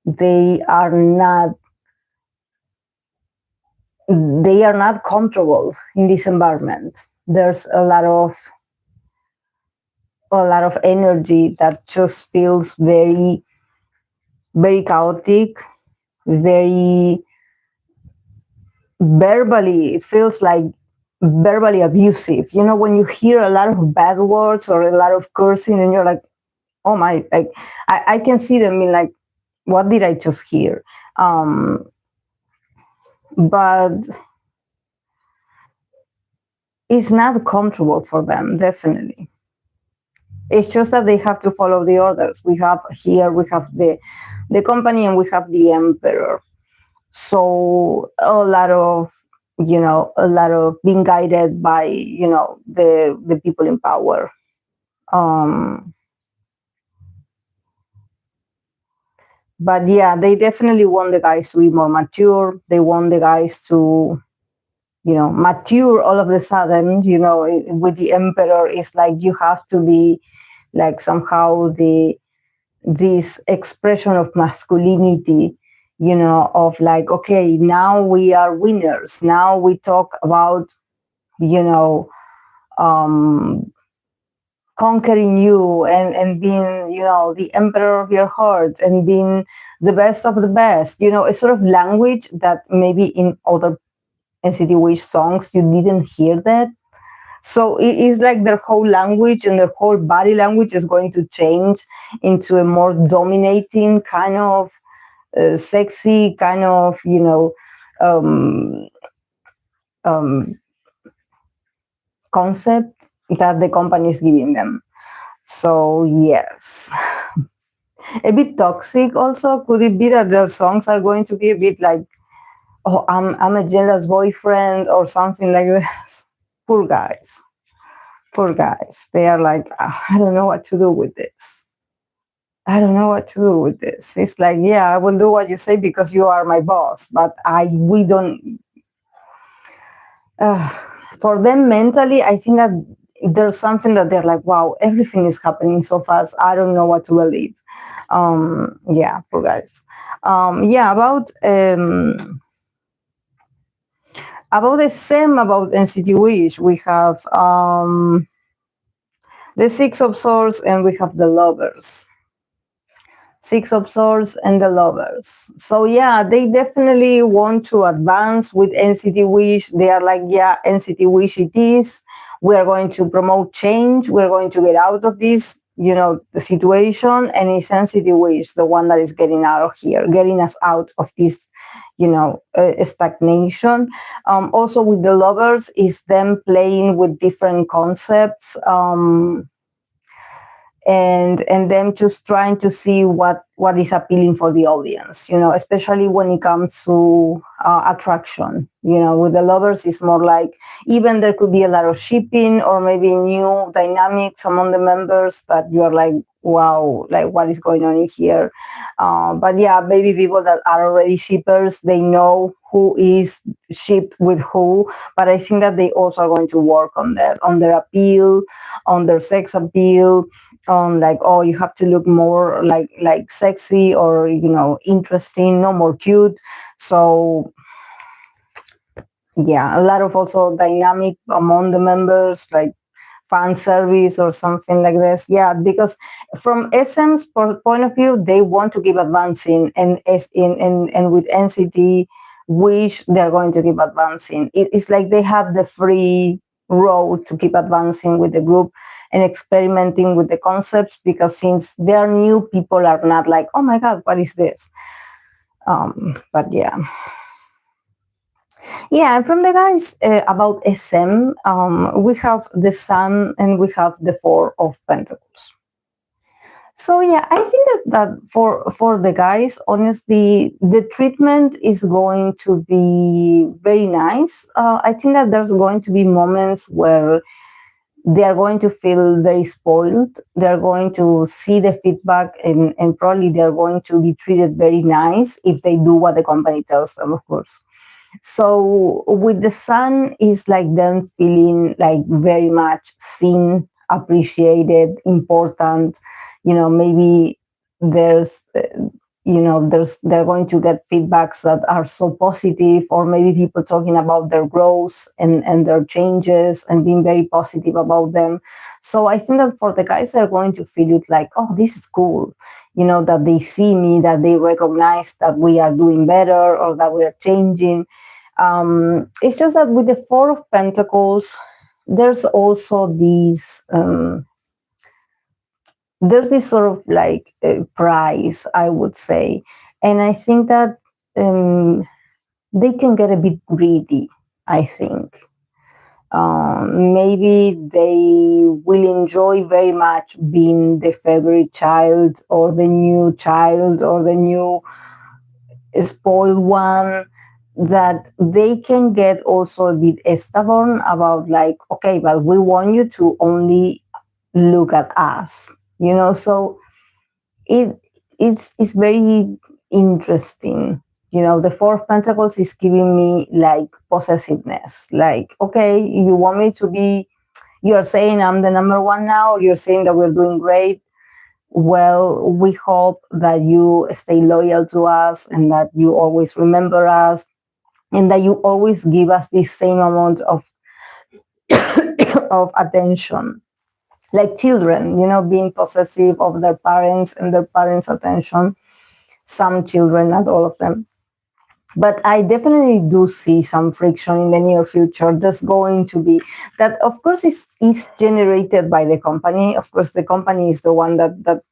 They are not comfortable in this environment. There's a lot of energy that just feels very very chaotic, very verbally, it feels like verbally abusive. When you hear a lot of bad words or a lot of cursing and you're like, oh my, like I can see them in like, what did I just hear? But it's not comfortable for them, definitely. It's just that they have to follow the orders. We have the company and we have the emperor. So a lot of being guided by the people in power. But yeah, they definitely want the guys to be more mature. They want the guys to mature all of a sudden. With the emperor, it's like you have to be like somehow this expression of masculinity, of like, okay, now we are winners. Now we talk about, conquering you and being, the emperor of your heart and being the best of the best. A sort of language that maybe in other NCT Wish songs you didn't hear that. So it is like their whole language and their whole body language is going to change into a more dominating kind of sexy kind of, concept that the company is giving them. So yes, a bit toxic also. Could it be that their songs are going to be a bit like, oh, I'm a jealous boyfriend or something like this? Poor guys. Poor guys. They are like, I don't know what to do with this. I don't know what to do with this. It's like, yeah, I will do what you say because you are my boss, but we don't. For them mentally, I think that there's something that they're like, wow, everything is happening so fast. I don't know what to believe. Yeah, poor guys. Yeah, about the same about NCT Wish, we have The Six of Swords, and we have the Lovers. Six of Swords and the Lovers. So yeah, they definitely want to advance with NCT Wish. They are like, yeah, NCT Wish it is. We are going to promote change. We're going to get out of this, the situation. And it's NCT Wish, the one that is getting out of here, getting us out of this, stagnation. Also with the Lovers is them playing with different concepts. And them just trying to see what is appealing for the audience, especially when it comes to attraction. With the Lovers, it's more like even there could be a lot of shipping or maybe new dynamics among the members that you are like, wow, like what is going on in here? But yeah, maybe people that are already shippers, they know who is shipped with who, but I think that they also are going to work on that, on their appeal, on their sex appeal, on like, oh, you have to look more like sexy or interesting, no more cute. So yeah, a lot of also dynamic among the members, like fan service or something like this. Yeah, because from SM's point of view, they want to keep advancing, and with NCT Wish, they're going to keep advancing. It's like they have the free road to keep advancing with the group and experimenting with the concepts, because since they are new, people are not like, oh my god, what is this? But yeah. Yeah, and from the guys about SM, we have the Sun and we have the Four of Pentacles. So yeah, I think that for the guys, honestly, the treatment is going to be very nice. I think that there's going to be moments where they are going to feel very spoiled. They're going to see the feedback and probably they're going to be treated very nice if they do what the company tells them, of course. So with the Sun, is like them feeling like very much seen, appreciated, important. Maybe there's they're going to get feedbacks that are so positive, or maybe people talking about their growth and their changes and being very positive about them. So I think that for the guys, they're going to feel it like, oh, this is cool, that they see me, that they recognize that we are doing better or that we are changing. It's just that with the Four of Pentacles, there's also these there's this sort of like prize, I would say. And I think that they can get a bit greedy, I think. Maybe they will enjoy very much being the favorite child or the new child or the new spoiled one, that they can get also a bit stubborn about like, okay, but we want you to only look at us. So it's very interesting. The Four of Pentacles is giving me like possessiveness, like, okay, you want me to be, you're saying I'm the number one now, you're saying that we're doing great. Well, we hope that you stay loyal to us and that you always remember us and that you always give us the same amount of of attention, like children, being possessive of their parents and their parents' attention. Some children, not all of them. But I definitely do see some friction in the near future. There's going to be that, of course, is generated by the company. Of course, the company is the one that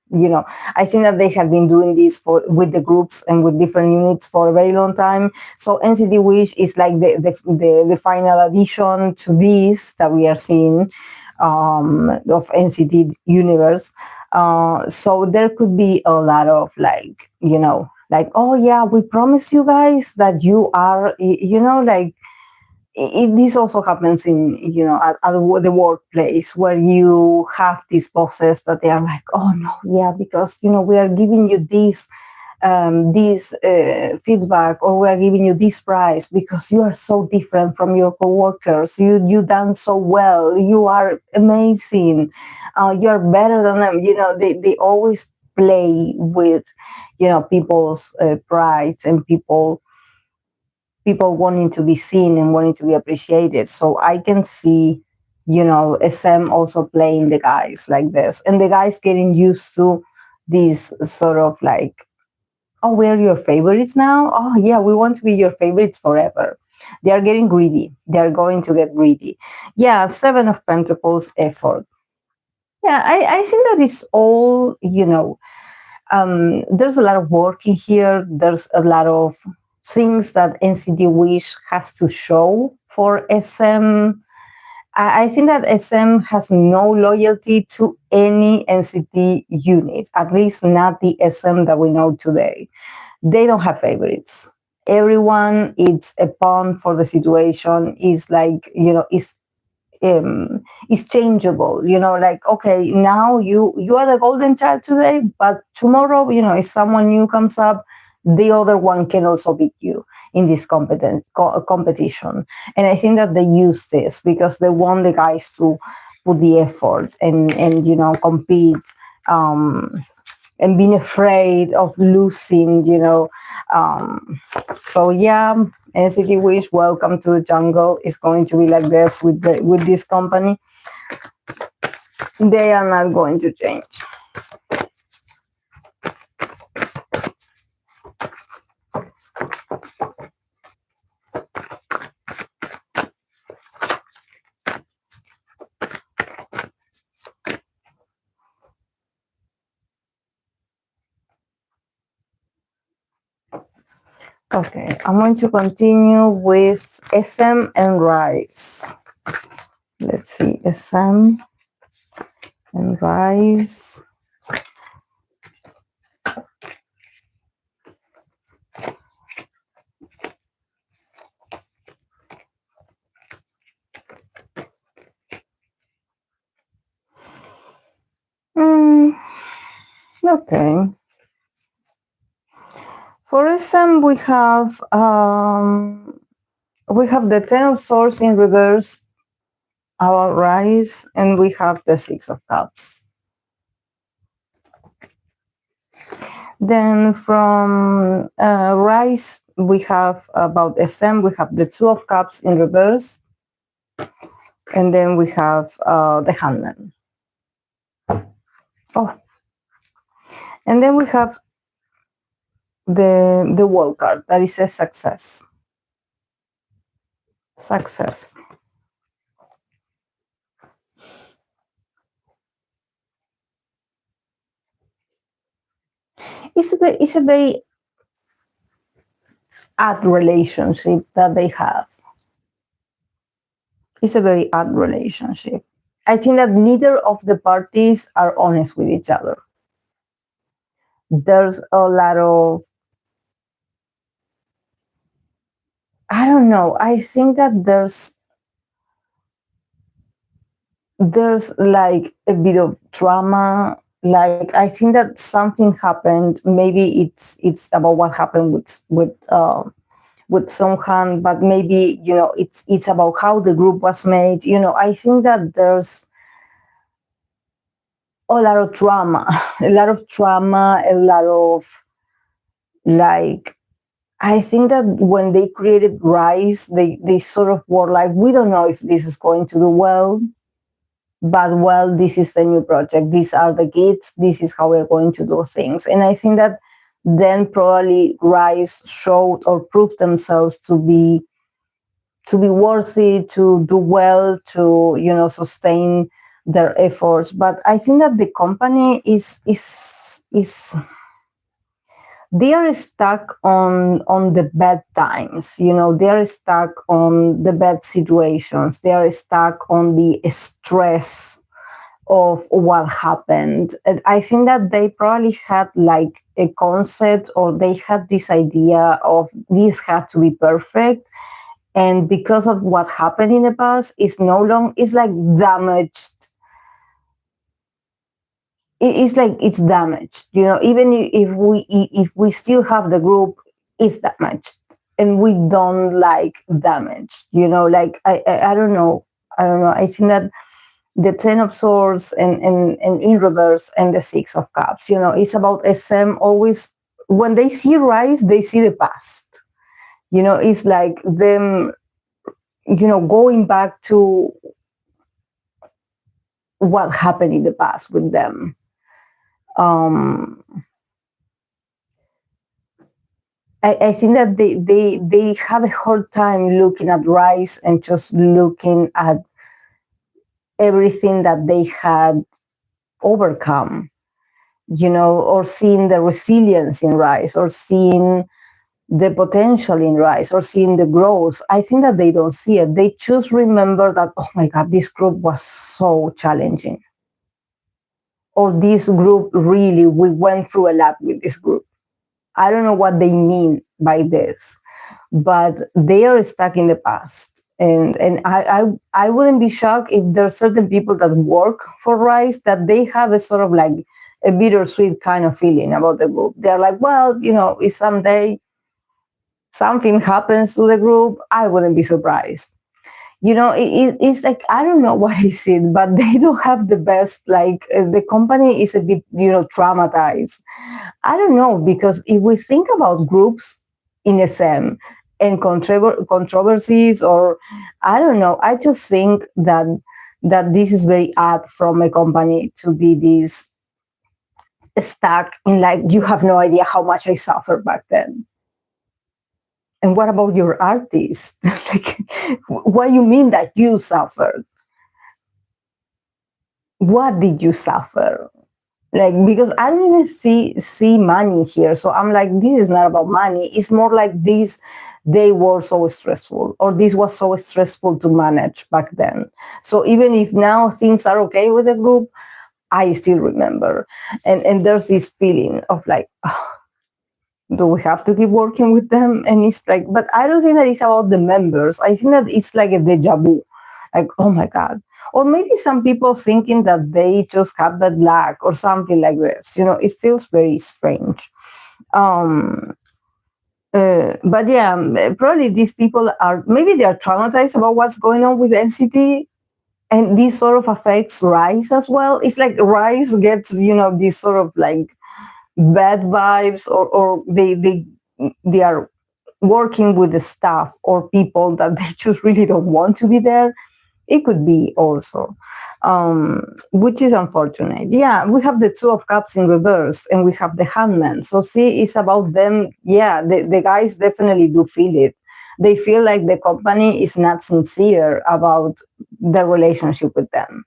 I think that they have been doing this with the groups and with different units for a very long time. So NCT Wish is like the final addition to this that we are seeing of NCT universe. So there could be a lot of like, like, oh yeah, we promise you guys that you are, like this also happens in, at the workplace, where you have these bosses that they are like, oh no, yeah, because, we are giving you this feedback, or we are giving you this prize because you are so different from your coworkers. You done so well. You are amazing. You're better than them. They always play with, people's pride and people wanting to be seen and wanting to be appreciated. So I can see SM also playing the guys like this, and the guys getting used to this sort of like, oh, we're your favorites now. Oh yeah, we want to be your favorites forever. They are getting greedy. They are going to get greedy. Yeah, Seven of Pentacles effort. Yeah, I think that it's all, there's a lot of work in here. There's a lot of things that NCT Wish has to show for SM. I think that SM has no loyalty to any NCT unit, at least not the SM that we know today. They don't have favorites. Everyone is a pawn for the situation. Is like, is changeable. Like, okay, now you are the golden child today, but tomorrow, if someone new comes up, the other one can also beat you in this competition. And I think that they use this because they want the guys to put the effort and compete, and being afraid of losing, so yeah, NCT Wish, welcome to the jungle. It's going to be like this with this company. They are not going to change. Okay, I'm going to continue with SM and Riize. Let's see, SM and Riize. Okay. For SM, we have the Ten of Swords in reverse, our Riize, and we have the Six of Cups. Then from Riize, we have about SM, we have the Two of Cups in reverse, and then we have the Hangman. Oh, and then we have the World card that is a success. Success. It's a very odd relationship that they have. It's a very odd relationship. I think that neither of the parties are honest with each other. There's a lot of, I don't know, I think that there's like a bit of drama. Like, I think that something happened. Maybe it's about what happened with Seunghan, but maybe it's about how the group was made. I think that there's a lot of drama, a lot of like. I think that when they created Riize, they sort of were like, we don't know if this is going to do well. But well, this is the new project. These are the kids. This is how we're going to do things. And I think that then probably Riize showed or proved themselves to be worthy, to do well, to sustain their efforts. But I think that the company is they are stuck on the bad times. They are stuck on the bad situations. They are stuck on the stress of what happened. And I think that they probably had like a concept, or they had this idea of this had to be perfect. And because of what happened in the past, it's like damaged. It's like it's damaged, even if we still have the group, it's damaged, and we don't like damage, like I don't know. I think that the Ten of Swords and in reverse and the Six of Cups, it's about SM. Always when they see Riize, they see the past. It's like them, going back to what happened in the past with them. I think that they have a hard time looking at Riize and just looking at everything that they had overcome, or seeing the resilience in Riize, or seeing the potential in Riize, or seeing the growth. I think that they don't see it. They just remember that, oh my God, this group was so challenging. Or this group, really, we went through a lot with this group. I don't know what they mean by this, but they are stuck in the past. And I wouldn't be shocked if there are certain people that work for Riize that they have a sort of like a bittersweet kind of feeling about the group. They're like, well, if someday something happens to the group, I wouldn't be surprised. It's like, I don't know what is it, but they don't have the best, like the company is a bit, traumatized. I don't know, because if we think about groups in SM and controversies, or I don't know, I just think that this is very odd from a company to be this stuck in, like, you have no idea how much I suffered back then. And what about your artist? Like, what you mean that you suffered? What did you suffer? Like, because I don't even see money here. So I'm like, this is not about money. It's more like this, they were so stressful, or this was so stressful to manage back then. So even if now things are okay with the group, I still remember. And there's this feeling of like, oh, do we have to keep working with them? And it's like, but I don't think that it's about the members. I think that it's like a deja vu. Like, oh my God. Or maybe some people thinking that they just have bad luck or something like this. It feels very strange. But yeah, probably these people maybe they are traumatized about what's going on with NCT. And this sort of affects Riize as well. It's like Riize gets, this sort of like bad vibes, or they are working with the staff or people that they just really don't want to be there. It could be also, which is unfortunate. Yeah, we have the Two of Cups in reverse, and we have the Hangman. So see, it's about them. Yeah, the guys definitely do feel it. They feel like the company is not sincere about the relationship with them.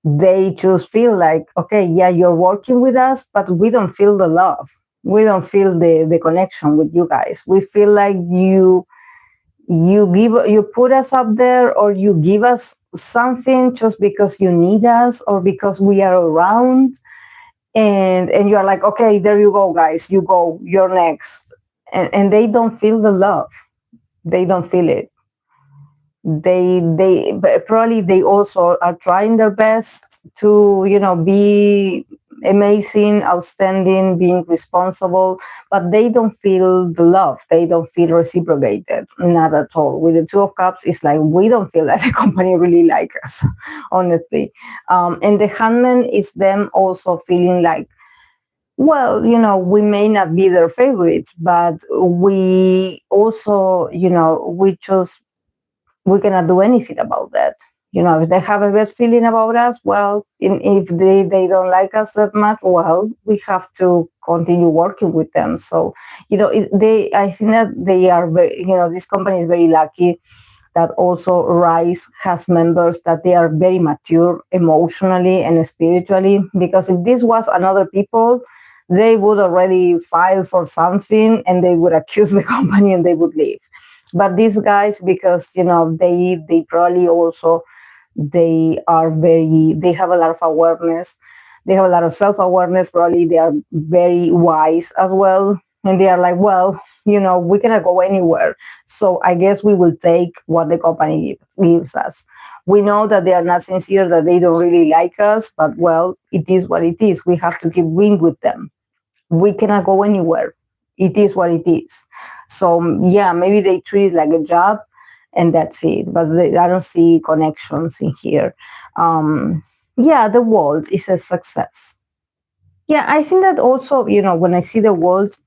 They just feel like, okay, yeah, you're working with us, but we don't feel the love. We don't feel the connection with you guys. We feel like you put us up there, or you give us something just because you need us, or because we are around, and you are like, okay, there you go, guys, you go, you're next. And they don't feel the love. They don't feel it. But probably they also are trying their best to, be amazing, outstanding, being responsible, but they don't feel the love. They don't feel reciprocated, not at all. With the Two of Cups, it's like, we don't feel like the company really like us, honestly. And the Hangman is them also feeling like, well, we may not be their favorites, but we also, we cannot do anything about that. If they have a bad feeling about us, well, if they don't like us that much, well, we have to continue working with them. So, I think that they are very, this company is very lucky that also Riize has members that they are very mature emotionally and spiritually, because if this was another people, they would already file for something and they would accuse the company and they would leave. But these guys, because they probably also they have a lot of awareness, they have a lot of self-awareness, probably they are very wise as well, and they are like, well, we cannot go anywhere, so I guess we will take what the company gives us. We know that they are not sincere, that they don't really like us, but well, it is what it is. We have to keep being with them. We cannot go anywhere. It is what it is. So yeah, maybe they treat it like a job and that's it. But I don't see connections in here. Yeah, the world is a success. Yeah, I think that also, when I see the world,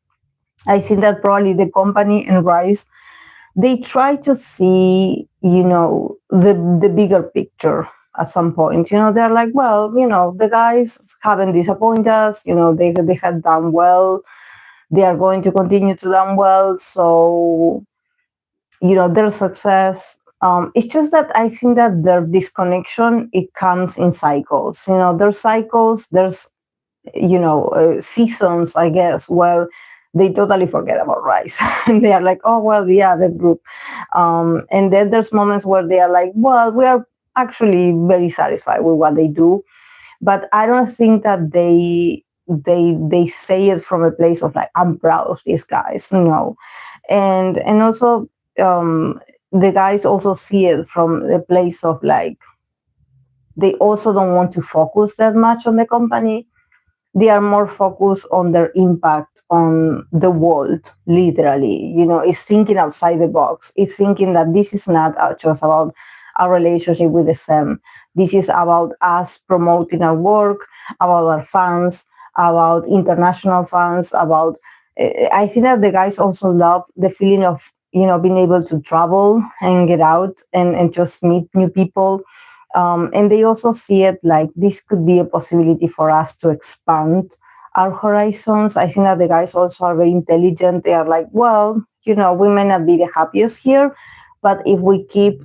I think that probably the company and Riize, they try to see, the bigger picture at some point. They're like, well, the guys haven't disappointed us. They have done well. They are going to continue to do well. So, their success. It's just that I think that their disconnection, it comes in cycles. There's cycles. There's seasons, I guess, where they totally forget about Riize and they are like, oh well, yeah, that group. And then there's moments where they are like, well, we are actually very satisfied with what they do, but I don't think that they say it from a place of like, I'm proud of these guys. No. And also the guys also see it from the place of like, they also don't want to focus that much on the company. They are more focused on their impact on the world, literally. It's thinking outside the box. It's thinking that this is not just about our relationship with the SEM. This is about us promoting our work, about our fans, about international fans, about... I think that the guys also love the feeling of, being able to travel and get out and just meet new people. And they also see it like this could be a possibility for us to expand our horizons. I think that the guys also are very intelligent. They are like, well, we may not be the happiest here, but if we keep,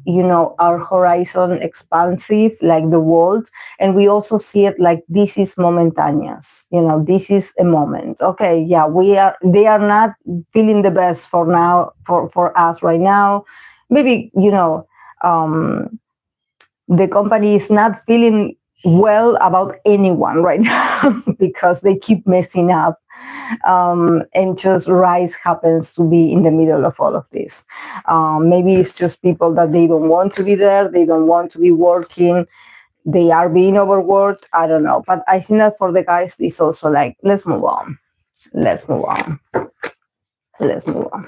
our horizon expansive, like the world, and we also see it like this is momentaneous, this is a moment. Okay, yeah, they are not feeling the best for now, for us right now. Maybe, the company is not feeling well about anyone right now because they keep messing up. And just Riize happens to be in the middle of all of this. Maybe it's just people that they don't want to be there. They don't want to be working. They are being overworked. I don't know. But I think that for the guys, it's also like, let's move on. Let's move on. Let's move on.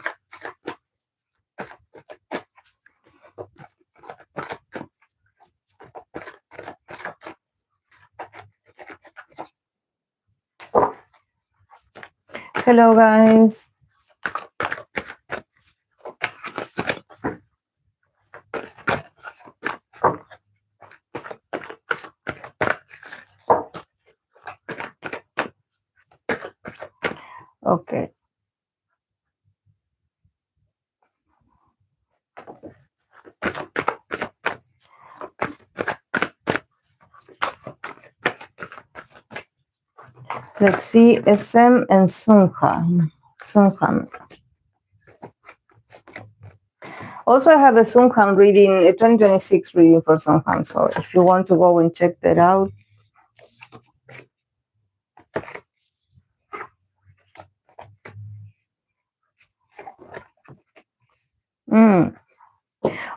Hello, guys. Okay. Let's see, SM and Seunghan. Also, I have a Seunghan reading, a 2026 reading for Seunghan. So if you want to go and check that out.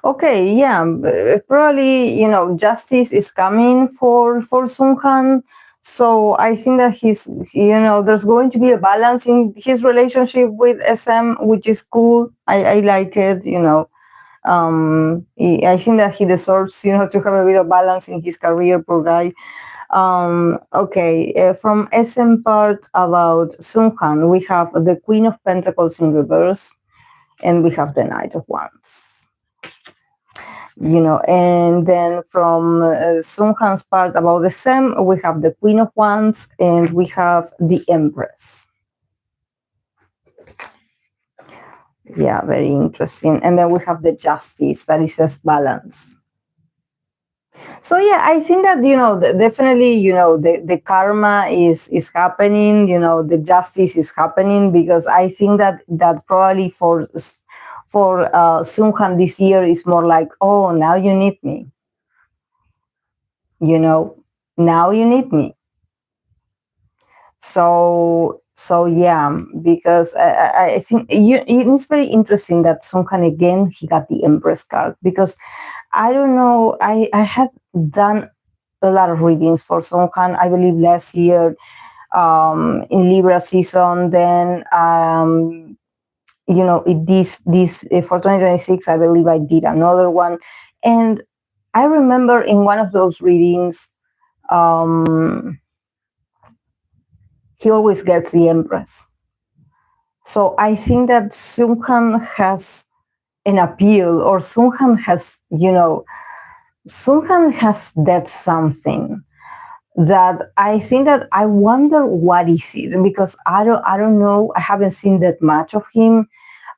Okay, yeah, probably, justice is coming for Seunghan. So I think that there's going to be a balance in his relationship with SM, which is cool. I like it, I think that he deserves, to have a bit of balance in his career, poor guy. Okay, from SM part about Seunghan, we have the Queen of Pentacles in reverse, and we have the Knight of Wands. And then from Seunghan's part about the SEM, we have the Queen of Wands and we have the Empress. Yeah, very interesting. And then we have the Justice, that is as balance. So yeah, I think that, definitely, the karma is happening, the justice is happening, because I think that probably for Seunghan this year is more like, oh, now you need me. Now you need me. So yeah, because I think it's very interesting that Seunghan again, he got the Empress card, because I don't know, I had done a lot of readings for Seunghan, I believe last year in Libra season, then this for 2026, I believe I did another one. And I remember in one of those readings, he always gets the Empress. So I think that Seunghan has an appeal, or Seunghan has, Seunghan has that something that I think that I wonder what is it, because I don't know. I haven't seen that much of him.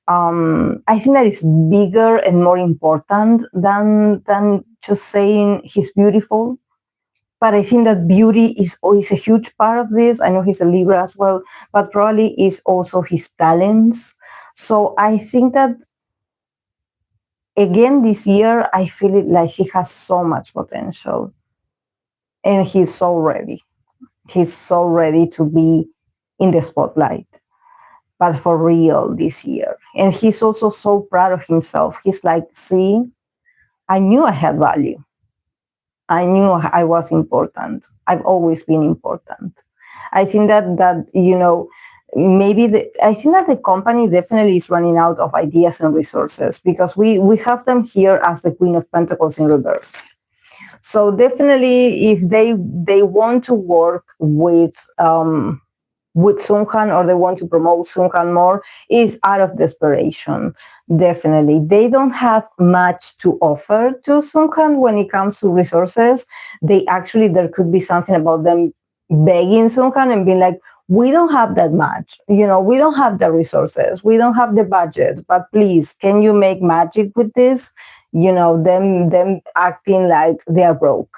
I think that it's bigger and more important than just saying he's beautiful. But I think that beauty is always a huge part of this. I know he's a Libra as well, but probably is also his talents. So I think that again this year I feel it like he has so much potential, and he's so ready. He's so ready to be in the spotlight, but for real this year. And he's also so proud of himself. He's like, see, I knew I had value. I knew I was important. I've always been important. I think that maybe I think that the company definitely is running out of ideas and resources, because we have them here as the Queen of Pentacles in reverse. So definitely, if they want to work with Seunghan, or they want to promote Seunghan more, is out of desperation. Definitely. They don't have much to offer to Seunghan when it comes to resources. There could be something about them begging Seunghan and being like, we don't have that much. We don't have the resources. We don't have the budget, but please, can you make magic with this? Them acting like they are broke.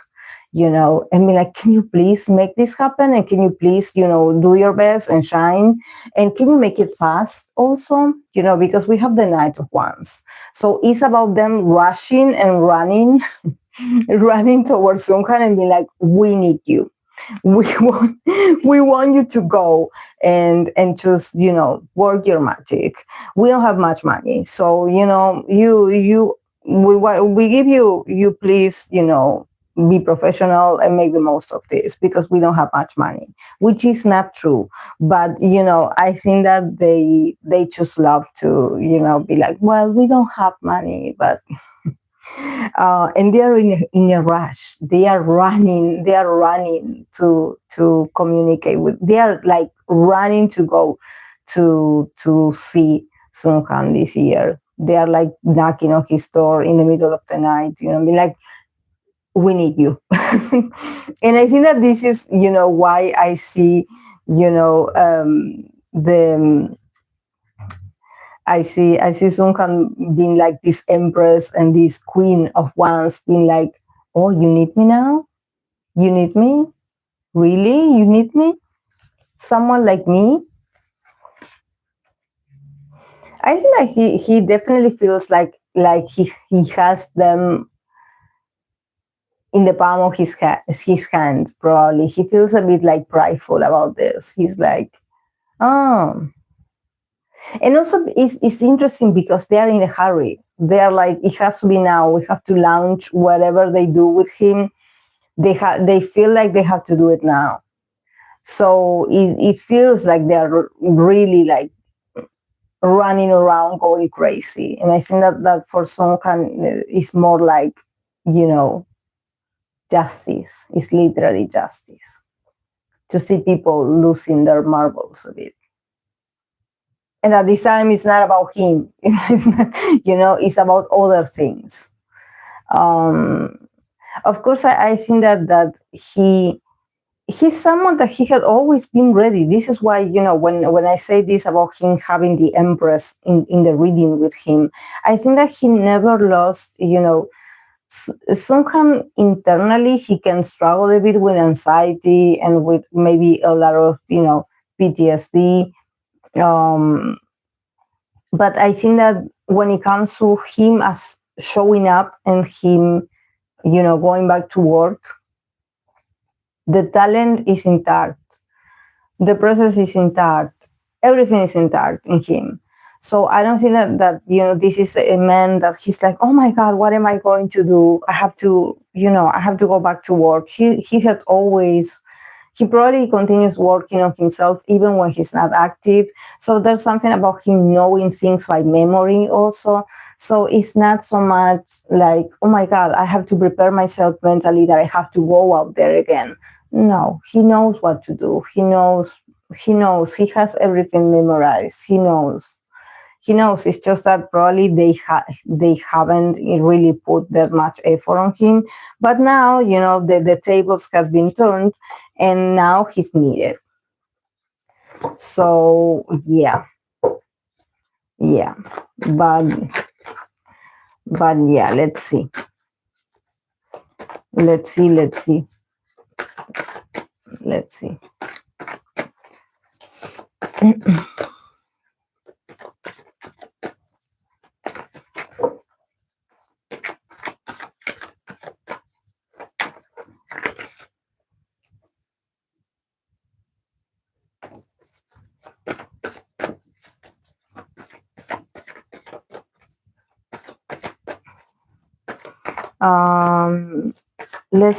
And be like, can you please make this happen? And can you please, do your best and shine? And can you make it fast also? Because we have the Knight of Wands. So it's about them rushing and running, running towards Seunghan and be like, we need you. We want you to go and just, work your magic. We don't have much money. So, we give you please, be professional and make the most of this, because we don't have much money, which is not true. But I think that they just love to be like, well, we don't have money, but and they are in a rush. They are running to communicate with, they are like running to go to see Seunghan this year. They are like knocking on his door in the middle of the night, be like, we need you. And I think that this is, why I see, I see Seunghan being like this empress and this queen of wands, being like, oh, you need me now? You need me? Really? You need me? Someone like me? I think that he definitely feels like he has them in the palm of his hand, probably. He feels a bit like prideful about this. He's like, oh. And also, it's interesting because they are in a hurry. They are like, it has to be now. We have to launch whatever they do with him. They feel like they have to do it now. So it feels like they are really like running around, going crazy. And I think that for Seunghan is more like, justice. It's literally justice. To see people losing their marbles a bit. And at this time, it's not about him. It's about other things. Of course, I think that he's someone that he had always been ready. This is why, when I say this about him having the Empress in the reading with him, I think that he never lost, Seunghan internally, he can struggle a bit with anxiety and with maybe a lot of, PTSD. But I think that when it comes to him as showing up and him, going back to work, the talent is intact. The process is intact. Everything is intact in him. So I don't think that this is a man that he's like, oh my God, what am I going to do? I have to go back to work. He had always, he probably continues working on himself even when he's not active. So there's something about him knowing things by memory also. So it's not so much like, oh my God, I have to prepare myself mentally that I have to go out there again. No, he knows what to do. He knows. He has everything memorized. He knows. he knows. It's just that probably they haven't really put that much effort on him. But now, you know, the tables have been turned, and now he's needed. So yeah, but yeah, let's see. Let's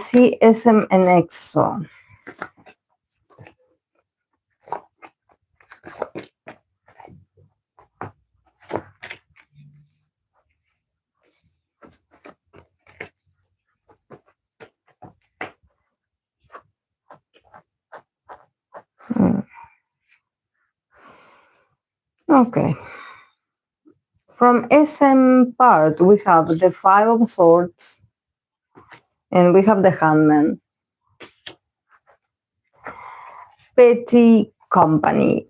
see SM and EXO. Okay. From SM part, we have the Five of Swords, and we have the Hangman. Petty company.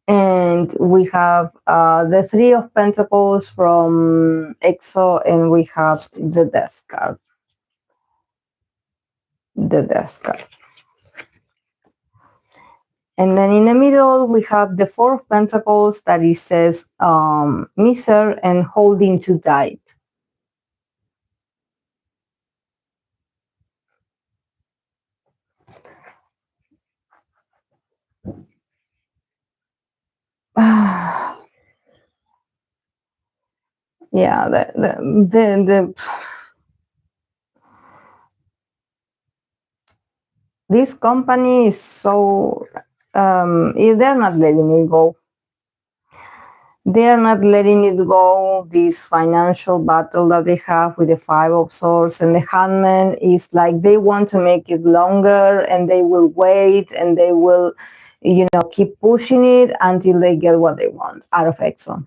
And we have the Three of Pentacles from EXO, and we have the Death card. And then in the middle, we have the Four of Pentacles that it says miser and holding too tight. Yeah, this company is so they're not letting it go. They're not letting it go. This financial battle that they have with the Five of Swords and the Hangman is like they want to make it longer, and they will wait, and they will, you know, keep pushing it until they get what they want out of EXO.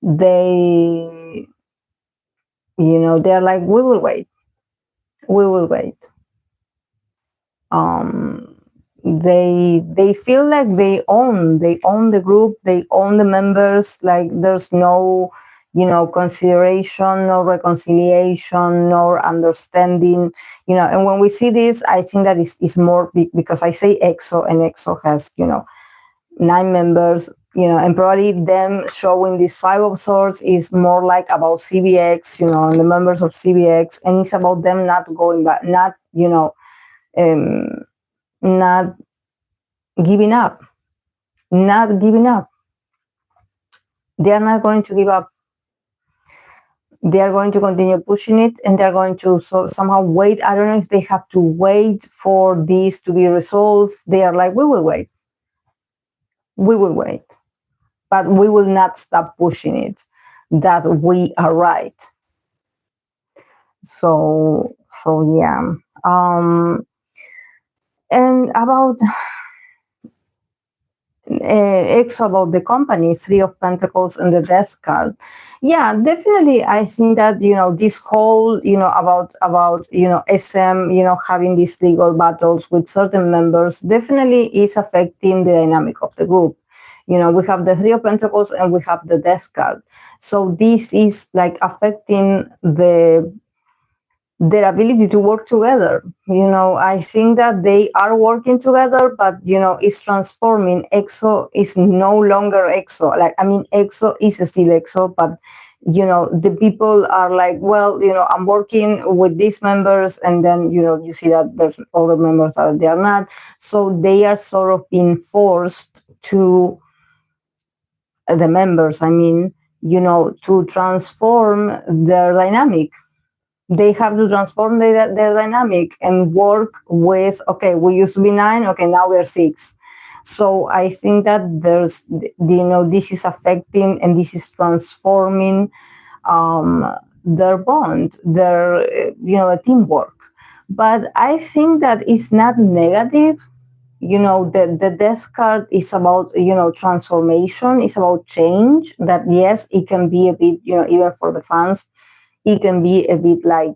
They, you know, they're like, we will wait. They feel like they own the group, they own the members. Like there's no, you know, consideration, no reconciliation, nor understanding, you know. And when we see this, I think that is more because I say EXO, and EXO has, you know, 9 members, you know, and probably them showing this Five of Swords is more like about CBX, you know, and the members of CBX, and it's about them not going back, not, you know, not giving up. They are not going to give up. They are going to continue pushing it, and they're going to somehow wait. I don't know if they have to wait for this to be resolved. They are like, we will wait, but we will not stop pushing it, that we are right. So yeah. And about EXO, about the company, Three of Pentacles and the Death card. Yeah, definitely. I think that, you know, this whole, you know, about you know, SM, you know, having these legal battles with certain members definitely is affecting the dynamic of the group. You know, we have the Three of Pentacles and we have the Death card. So this is like affecting their ability to work together. You know, I think that they are working together, but, you know, it's transforming. EXO is no longer EXO. Like, I mean, EXO is still EXO, but, you know, the people are like, well, you know, I'm working with these members, and then, you know, you see that there's other members that they are not. So they are sort of being forced to, the members, I mean, you know, to transform their dynamic. They have to transform their dynamic and work with, okay, we used to be 9, okay, now we're 6. So I think that there's, you know, this is affecting and this is transforming their bond, their, you know, teamwork. But I think that it's not negative. The death card is about, transformation. It's about change. That, yes, it can be a bit, even for the fans, it can be a bit like,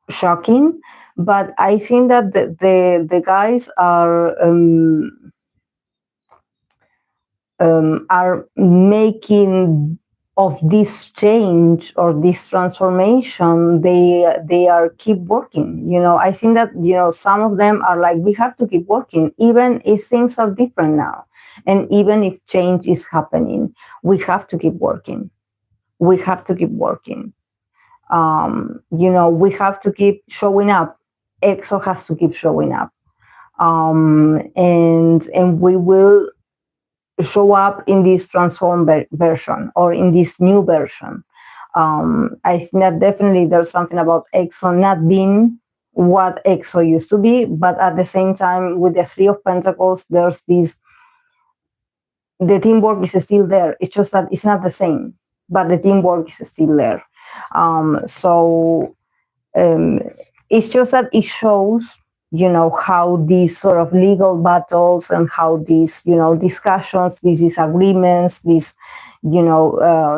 shocking. But I think that the guys are making of this change or this transformation, they are keep working. I think that some of them are like, we have to keep working even if things are different now, and even if change is happening, we have to keep working. We have to keep working. We have to keep showing up. EXO has to keep showing up, and we will show up in this transformed version or in this new version. I think that definitely there's something about EXO not being what EXO used to be, but at the same time, with the Three of Pentacles, there's this, the teamwork is still there. It's just that it's not the same, but the teamwork is still there. It's just that it shows how these sort of legal battles and how these discussions, these disagreements, these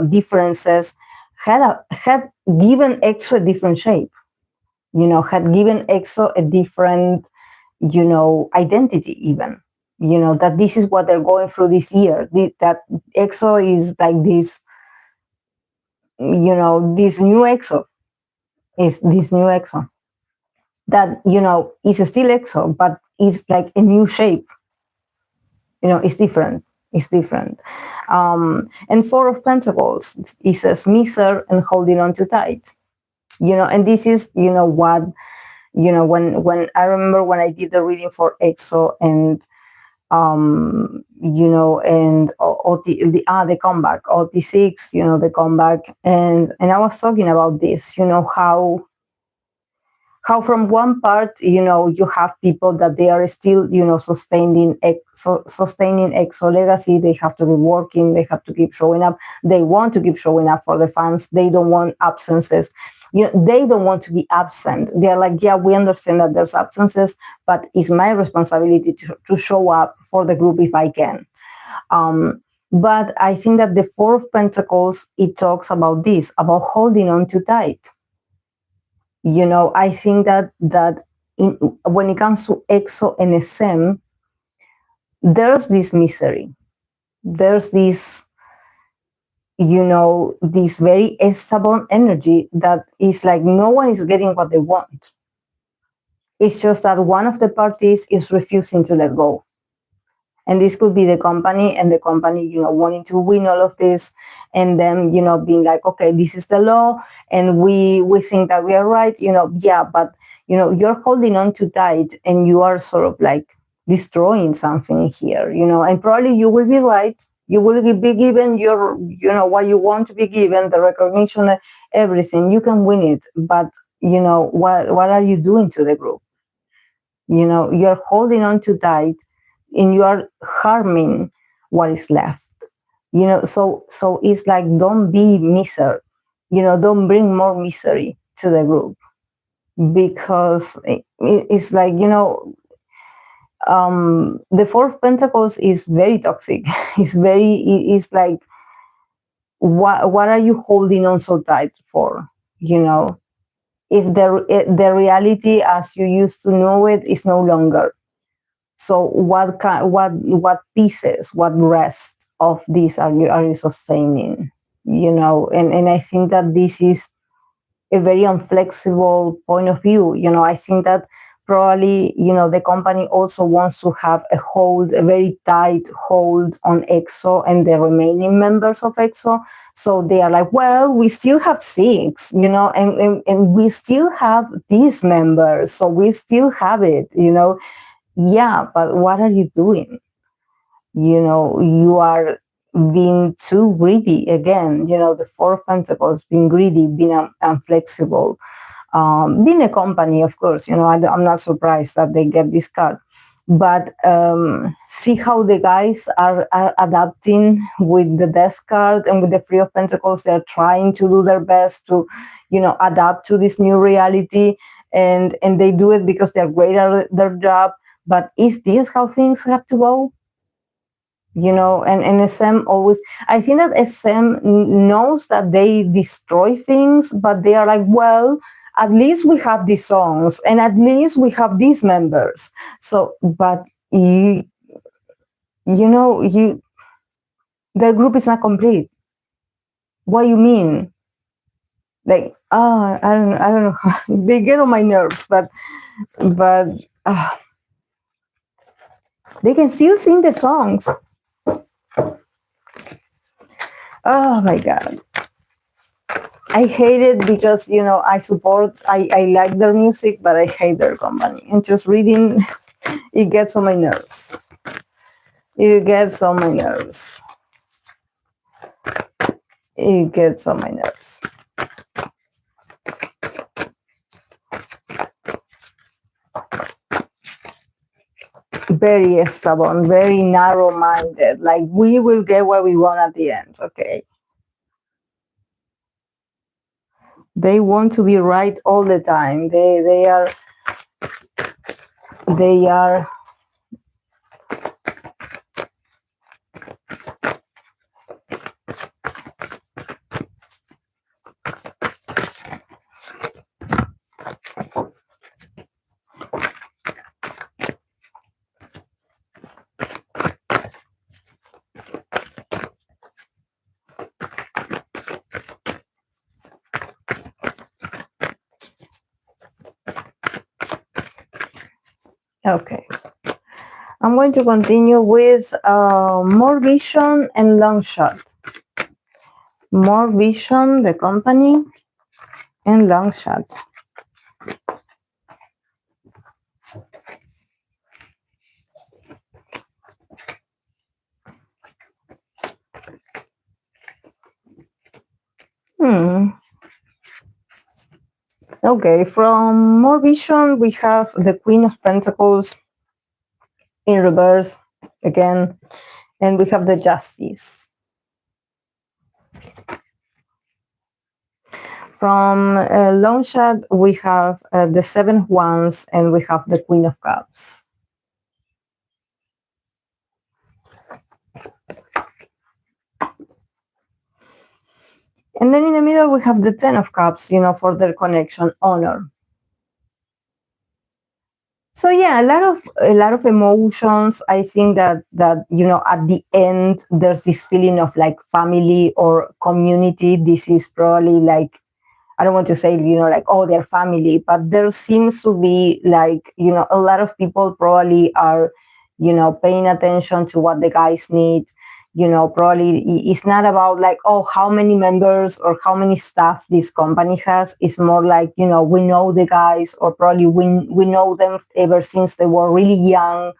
differences had given EXO a different shape, had given EXO a different identity, even that this is what they're going through this year, that EXO is like this, this new EXO is this new EXO that is still EXO, but it's like a new shape. It's different. It's different. And Four of Pentacles, it says miser and holding on too tight. And this is what when I remember when I did the reading for EXO and and the comeback, OT6, the comeback, and I was talking about this, how from one part, you have people that they are still, sustaining EXO legacy. They have to be working. They have to keep showing up. They want to keep showing up for the fans. They don't want absences. They don't want to be absent. They're like, yeah, we understand that there's absences, but it's my responsibility to show up for the group if I can. But I think that the Four of Pentacles, it talks about this, about holding on too tight. I think that when it comes to EXO and SM, there's this misery. There's this, this very stubborn energy that is like no one is getting what they want. It's just that one of the parties is refusing to let go. And this could be the company, and the company, wanting to win all of this, and then, being like, okay, this is the law, and we think that we are right, yeah, but, you're holding on too tight, and you are sort of like destroying something here, and probably you will be right. You will be given your, what you want to be given, the recognition, everything. You can win it, but, what are you doing to the group? You're holding on too tight, and you are harming what is left. So it's like, don't be miser. Don't bring more misery to the group, because it's like, the Four of Pentacles is very toxic. It's like, what are you holding on so tight for? If the reality as you used to know it is no longer. So what pieces, what rest of this are you sustaining? And I think that this is a very unflexible point of view. I think that probably, the company also wants to have a very tight hold on EXO and the remaining members of EXO. So they are like, well, we still have 6, and we still have these members, so we still have it, Yeah, but what are you doing? You are being too greedy again. The Four of Pentacles, being greedy, being inflexible, being a company, of course. I'm not surprised that they get this card. but see how the guys are adapting with the death card and with the Three of Pentacles. They're trying to do their best to, adapt to this new reality, and they do it because they're great at their job. But is this how things have to go? And SM always, I think that SM knows that they destroy things, but they are like, well, at least we have these songs, and at least we have these members. So, but the group is not complete. What you mean? Like, I don't know how they get on my nerves, but they can still sing the songs. Oh my God. I hate it because, I like their music, but I hate their company. And just reading, it gets on my nerves. It gets on my nerves. It gets on my nerves. Very stubborn, very narrow-minded. Like, we will get what we want at the end, okay? They want to be right all the time. They are okay. I'm going to continue with Morevision and LNGSHOT. Morevision, the company, and LNGSHOT. Okay, from Morevision, we have the Queen of Pentacles in reverse again, and we have the Justice. From LNGSHOT, we have the Seven of Wands, and we have the Queen of Cups. And then in the middle, we have the Ten of Cups, for their connection, honor. So yeah, a lot of emotions. I think that at the end, there's this feeling of like family or community. This is probably like, I don't want to say, like, oh, they're family, but there seems to be like, a lot of people probably are, paying attention to what the guys need. Probably it's not about like, oh, how many members or how many staff this company has. It's more like, we know the guys, or probably we know them ever since they were really young.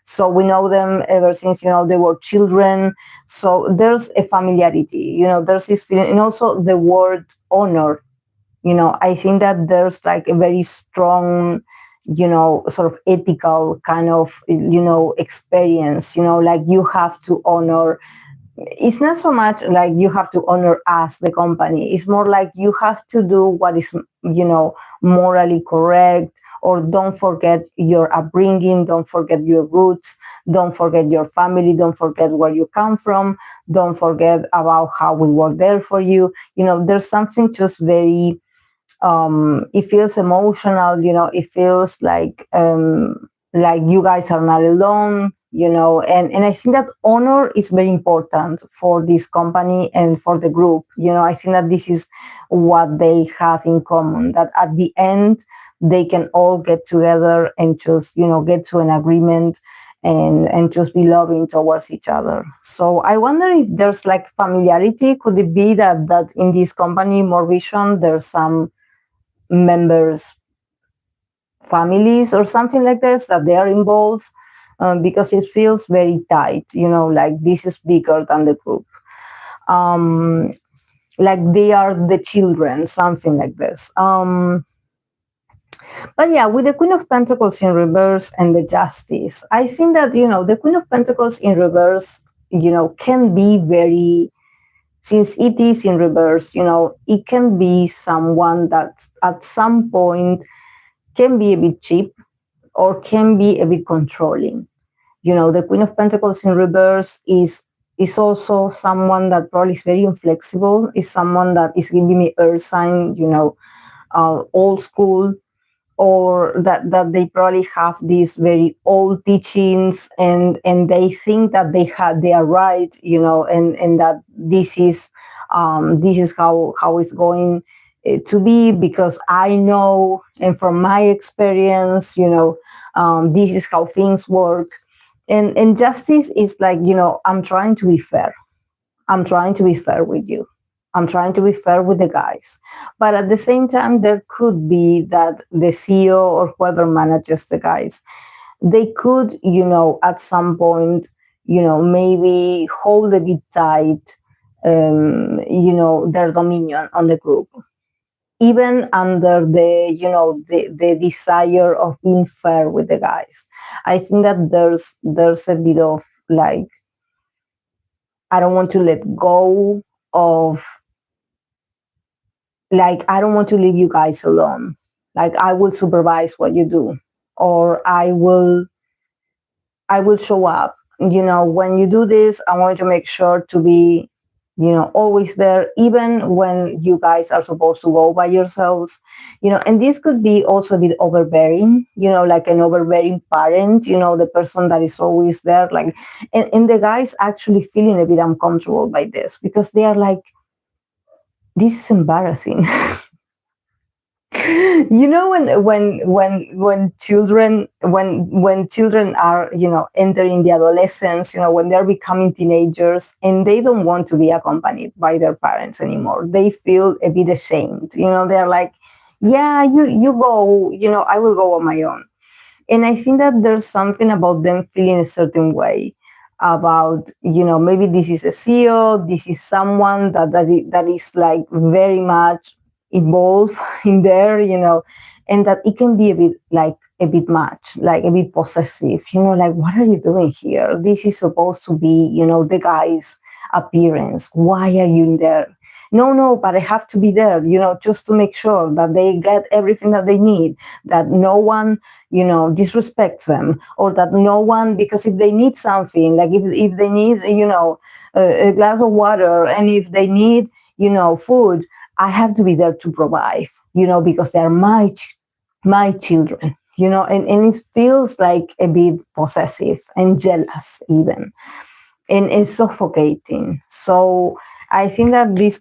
So we know them ever since, they were children. So there's a familiarity, there's this feeling. And also the word honor, I think that there's like a very strong, sort of ethical kind of, experience, like you have to honor. It's not so much like you have to honor us, the company. It's more like you have to do what is, morally correct, or don't forget your upbringing, don't forget your roots, don't forget your family, don't forget where you come from, don't forget about how we were there for you. There's something just very, it feels emotional, it feels like you guys are not alone, and I think that honor is very important for this company and for the group. I think that this is what they have in common, that at the end they can all get together and just, get to an agreement and just be loving towards each other. So I wonder if there's like familiarity. Could it be that in this company, Morevision, there's some members' families or something like this, that they are involved, because it feels very tight, like this is bigger than the group. Like they are the children, something like this. But yeah, with the Queen of Pentacles in reverse and the Justice, I think that, the Queen of Pentacles in reverse, can be very, since it is in reverse, it can be someone that at some point can be a bit cheap or can be a bit controlling. The Queen of Pentacles in reverse is also someone that probably is very inflexible, is someone that is giving me earth sign, old school, or that they probably have these very old teachings, and they think that they are right, and that this is how it's going to be, because I know, and from my experience, this is how things work. And Justice is like, I'm trying to be fair. I'm trying to be fair with you. I'm trying to be fair with the guys. But at the same time, there could be that the CEO or whoever manages the guys, they could, at some point, maybe hold a bit tight, their dominion on the group, even under the desire of being fair with the guys. I think that there's a bit of like, I don't want to let go of, like, I don't want to leave you guys alone. Like, I will supervise what you do, or I will show up. When you do this, I want to make sure to be, always there, even when you guys are supposed to go by yourselves. And this could be also a bit overbearing, like an overbearing parent, the person that is always there, like, and the guys actually feeling a bit uncomfortable by this, because they are like, this is embarrassing. When children are, entering the adolescence, when they're becoming teenagers, and they don't want to be accompanied by their parents anymore, they feel a bit ashamed. They're like, yeah, you go, I will go on my own. And I think that there's something about them feeling a certain way about, maybe this is a CEO, this is someone that is like very much involved in there, and that it can be a bit much, like a bit possessive, like, what are you doing here? This is supposed to be, the guy's appearance. Why are you in there? No, but I have to be there, just to make sure that they get everything that they need, that no one, disrespects them, or that no one, because if they need something, like if they need, a glass of water, and if they need, food, I have to be there to provide, because they're my children, and it feels like a bit possessive and jealous even, and it's suffocating. So I think that this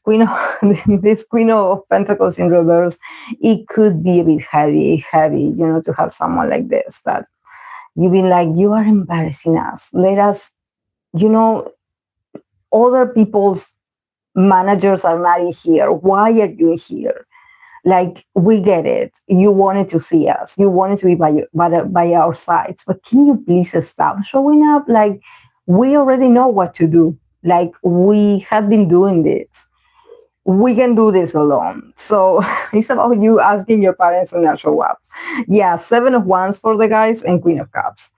this Queen of Pentacles in reverse, it could be a bit heavy, to have someone like this, that you've been like, you are embarrassing us. Let us, other people's managers are not here. Why are you here? Like, we get it. You wanted to see us. You wanted to be by our sides. But can you please stop showing up? Like, we already know what to do. Like, we have been doing this. We can do this alone. So it's about you asking your parents to not show up. Yeah, 7 of Wands for the guys and Queen of Cups.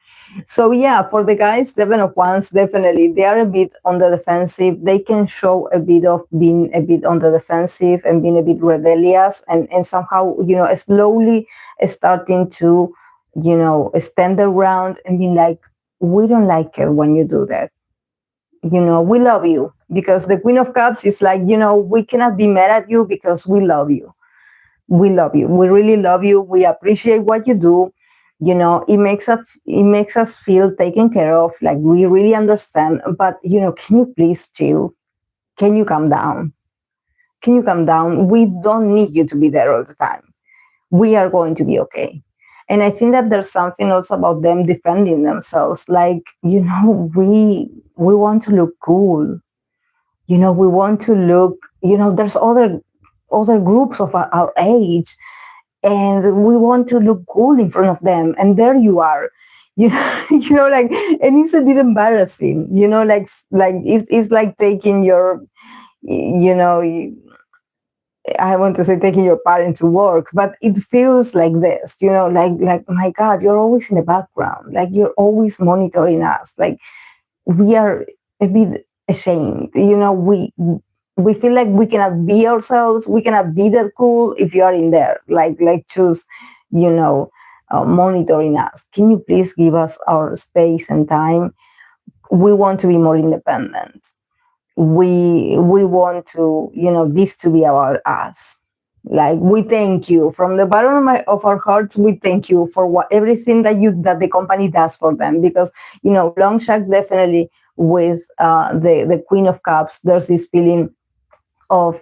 So yeah, for the guys, 7 of Wands, definitely, they are a bit on the defensive. They can show a bit of being a bit on the defensive and being a bit rebellious, and somehow, slowly starting to, stand their ground and be like, we don't like it when you do that. We love you, because the Queen of Cups is like, we cannot be mad at you because we love you. We love you. We really love you. We appreciate what you do. It makes us feel taken care of. Like, we really understand. But, can you please chill? Can you calm down? Can you calm down? We don't need you to be there all the time. We are going to be okay. And I think that there's something also about them defending themselves. Like, we want to look cool. We want to look, there's other groups of our age, and we want to look cool in front of them. And there you are, like, and it's a bit embarrassing, like it's like taking your, I want to say taking your parent to work, but it feels like this, like, my God, you're always in the background. Like, you're always monitoring us. Like, we are a bit ashamed. We feel like we cannot be ourselves. We cannot be that cool if you are in there. Like just, monitoring us. Can you please give us our space and time? We want to be more independent. We want to, this to be about us. Like, we thank you from the bottom of our hearts. We thank you for everything that the company does for them, because Long Shack, definitely with the Queen of Cups, there's this feeling of,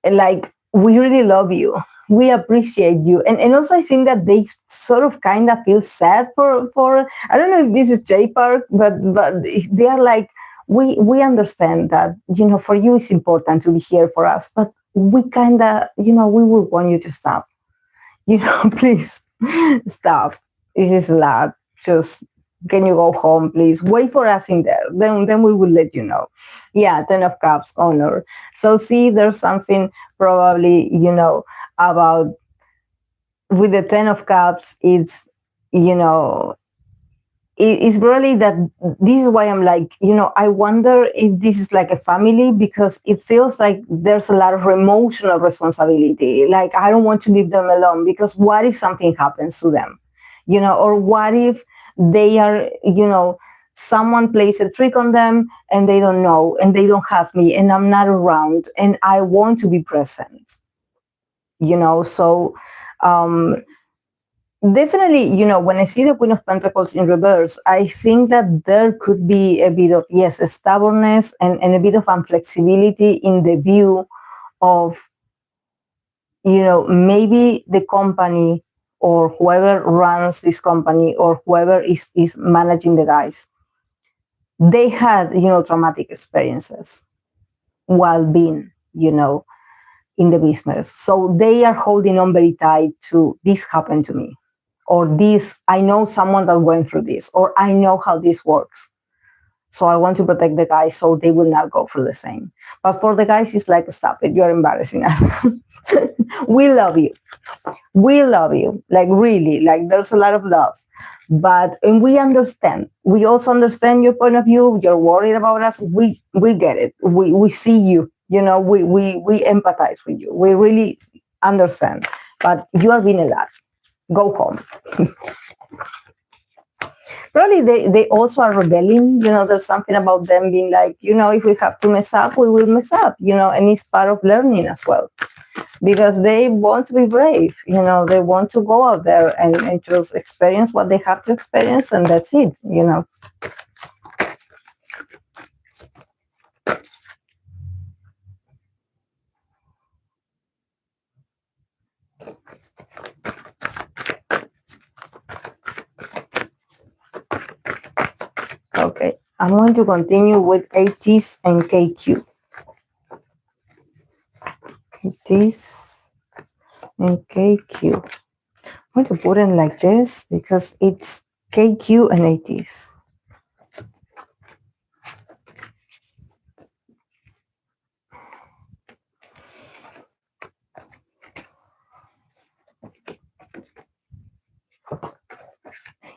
like, we really love you, we appreciate you, and also I think that they sort of kind of feel sad for I don't know if this is J Park, but they are like, we understand that for you it's important to be here for us, but we kind of we would want you to stop, please stop. This is a lot. Just, can you go home, please? Wait for us in there. Then we will let you know. Yeah, 10 of Cups, honor. So see, there's something probably, about with the 10 of Cups, it's, it's really that this is why I'm like, I wonder if this is like a family, because it feels like there's a lot of emotional responsibility. Like, I don't want to leave them alone, because what if something happens to them? Or what if they are, someone plays a trick on them and they don't know, and they don't have me, and I'm not around, and I want to be present, so definitely, when I see the Queen of Pentacles in reverse, I think that there could be a bit of, yes, a stubbornness and a bit of inflexibility in the view of, maybe the company or whoever runs this company or whoever is managing the guys, they had, traumatic experiences while being, in the business. So they are holding on very tight to, this happened to me, or this, I know someone that went through this, or I know how this works. So I want to protect the guys so they will not go through the same. But for the guys, it's like, stop it, you're embarrassing us. We love you. We love you. Like, really, like, there's a lot of love. And we understand. We also understand your point of view. You're worried about us. We get it. We see you. We empathize with you. We really understand. But you are being a lot. Go home. Probably they also are rebelling. There's something about them being like, if we have to mess up, we will mess up, and it's part of learning as well. Because they want to be brave, they want to go out there and just experience what they have to experience, and that's it, Okay, I'm going to continue with Ateez and KQ. Ateez and KQ. I'm going to put it like this because it's KQ and Ateez.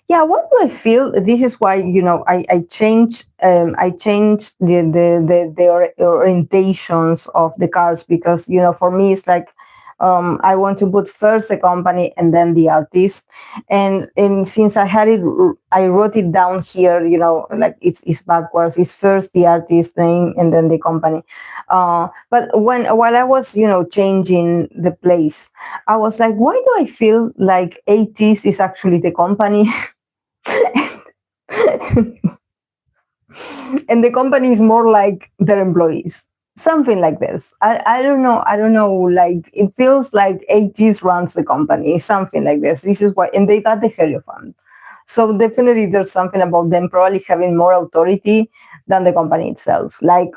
Yeah, what do I feel? This is why I changed the orientations of the cards, because for me it's like I want to put first the company and then the artist, and since I had it, I wrote it down here. Like it's backwards. It's first the artist name and then the company. But while I was changing the place, I was like, why do I feel like Ateez is actually the company? And the company is more like their employees, something like this. I don't know, like it feels like Ateez runs the company, something like this. This is why, and they got the Hierophant, so definitely there's something about them probably having more authority than the company itself. Like,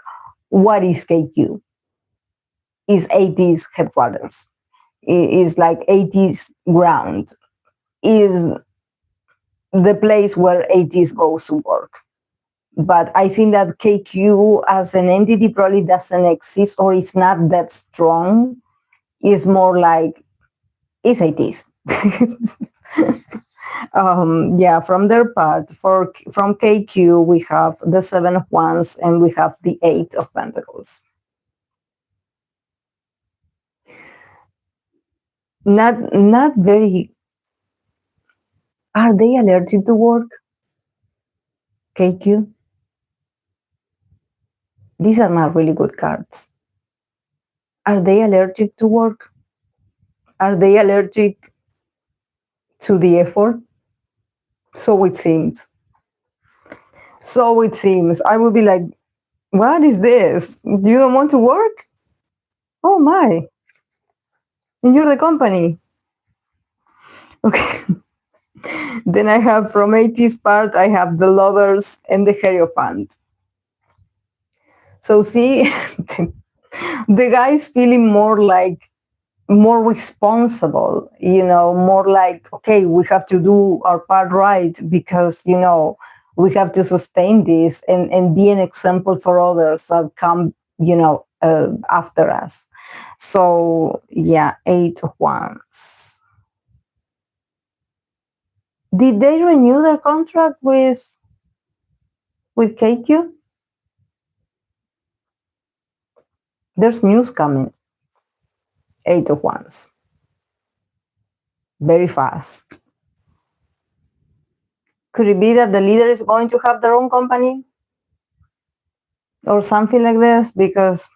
what is KQ? Is Ateez headquarters, is like Ateez ground, is the place where Ateez goes to work. But I think that KQ as an entity probably doesn't exist, or it's not that strong. It's more like, it's Ateez. Yeah, from their part, from KQ, we have the 7 of Wands and we have the 8 of Pentacles. Not very. Are they allergic to work? KQ? These are not really good cards. Are they allergic to work? Are they allergic to the effort? So it seems. So it seems. I would be like, what is this? You don't want to work? Oh my. And you're the company. Okay. Then I have from Ateez part, I have the Lovers and the Hierophant. So see, the guy's feeling more responsible, more like, okay, we have to do our part right because, we have to sustain this and be an example for others that come, after us. So yeah, 8 of Wands. Did they renew their contract with KQ? There's news coming. 8 of Wands. Very fast. Could it be that the leader is going to have their own company? Or something like this? Because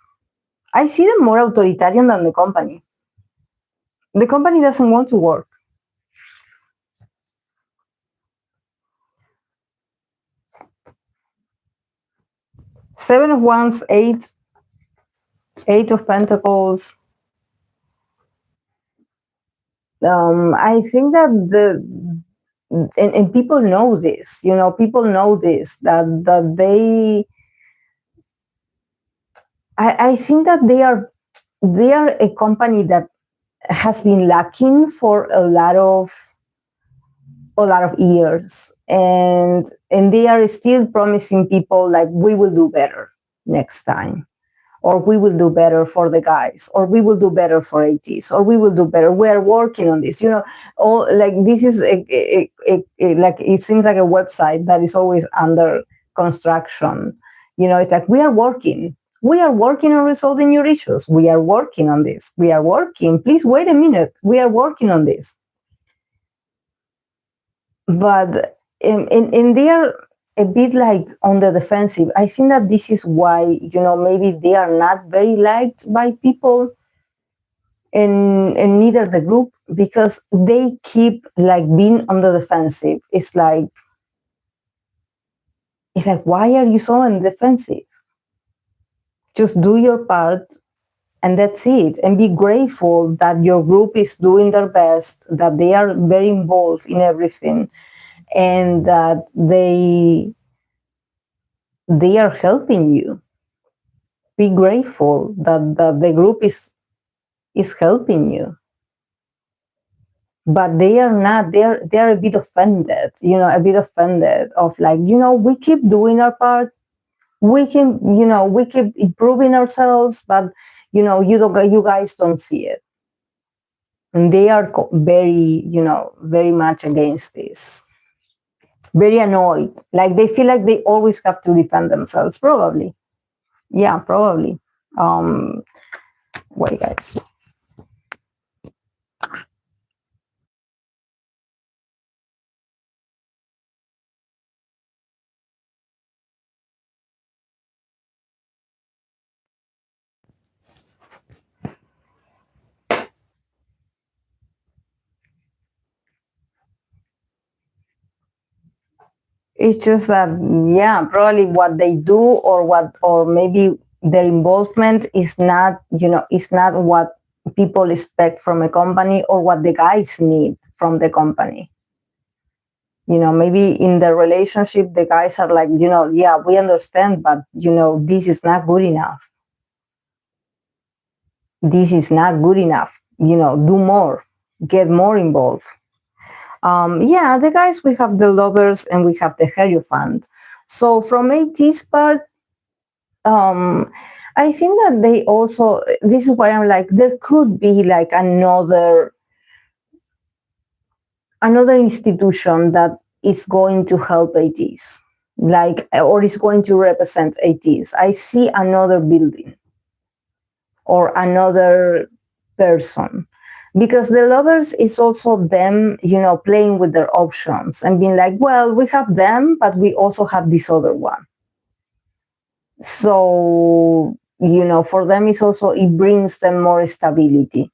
I see them more authoritarian than the company. The company doesn't want to work. Seven of Wands, 8 of Pentacles. I think that and people know this, people know this, that they, I think that they are a company that has been lacking for a lot of years, and they are still promising people like, we will do better next time, or we will do better for the guys, or we will do better for Ateez, or we will do better. We are working on this, all like this is like it seems like a website that is always under construction. It's like, we are working on resolving your issues. We are working on this. We are working. Please wait a minute. We are working on this. But and they are a bit like on the defensive. I think that this is why, maybe they are not very liked by people and neither the group, because they keep like being on the defensive. It's like, why are you so on the defensive? Just do your part and that's it. And be grateful that your group is doing their best, that they are very involved in everything, and that they are helping you. Be grateful that the group is helping you. But they are not, they're a bit offended, of like, we keep doing our part. We keep improving ourselves, but you guys don't see it. And they are very, very much against this. Very annoyed. Like they feel like they always have to defend themselves, probably. Yeah, probably. Wait, guys. It's just that, yeah, probably what they do or maybe their involvement is not, is not what people expect from a company or what the guys need from the company. Maybe in the relationship, the guys are like, yeah, we understand, but, this is not good enough. This is not good enough. Do more, get more involved. Yeah, the guys, we have the Lovers and we have the Hierophant. So from Ateez part, I think that they also, this is why I'm like, there could be like another institution that is going to help Ateez, like, or is going to represent Ateez. I see another building or another person, because the lovers is also them, playing with their options and being like, well, we have them, but we also have this other one. So, for them it's also, it brings them more stability,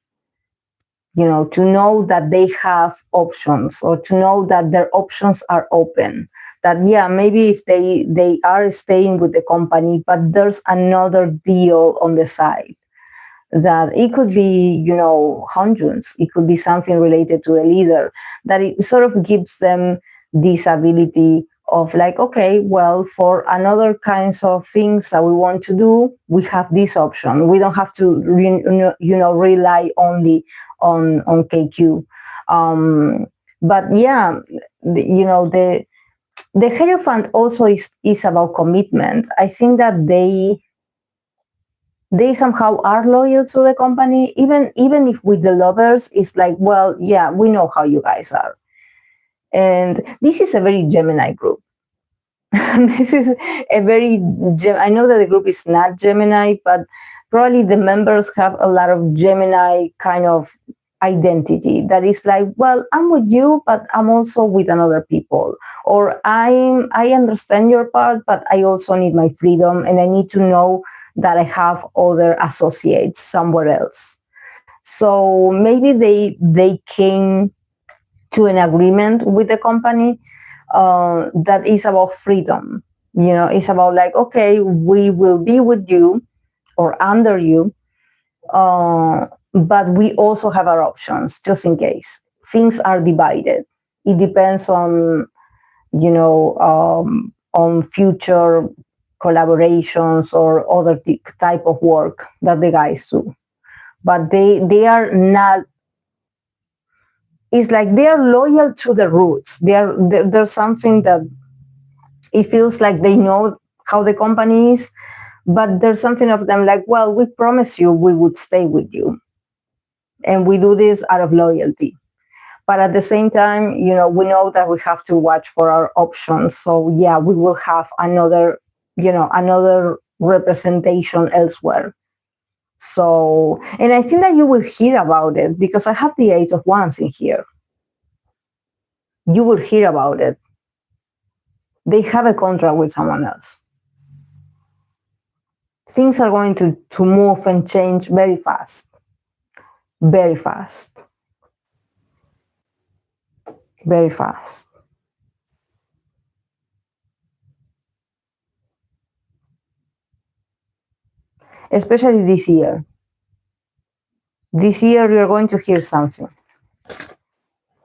to know that they have options, or to know that their options are open. That, yeah, maybe if they are staying with the company, but there's another deal on the side, that it could be, hundreds, it could be something related to the leader, that it sort of gives them this ability of like, okay, well, for another kinds of things that we want to do, we have this option. We don't have to, rely only on KQ. But yeah, the Hierophant also is about commitment. I think that they somehow are loyal to the company, even if with the lovers, it's like, well, yeah, we know how you guys are. And this is a very Gemini group. This is a very, I know that the group is not Gemini, but probably the members have a lot of Gemini kind of identity, that is like, well, I'm with you, but I'm also with another people, or I understand your part, but I also need my freedom, and I need to know that I have other associates somewhere else. So maybe they came to an agreement with the company that is about freedom. It's about like, okay, we will be with you or under you, but we also have our options, just in case things are divided. It depends on, on future collaborations or other type of work that the guys do. But they are not, it's like they are loyal to the roots. There's something that it feels like they know how the company is, but there's something of them like, well, we promise you we would stay with you, and we do this out of loyalty. But at the same time, we know that we have to watch for our options. So yeah, we will have another representation elsewhere. So, and I think that you will hear about it, because I have the 8 of Wands in here. You will hear about it. They have a contract with someone else. Things are going to move and change very fast. Very fast. Very fast. Especially this year. This year you're going to hear something.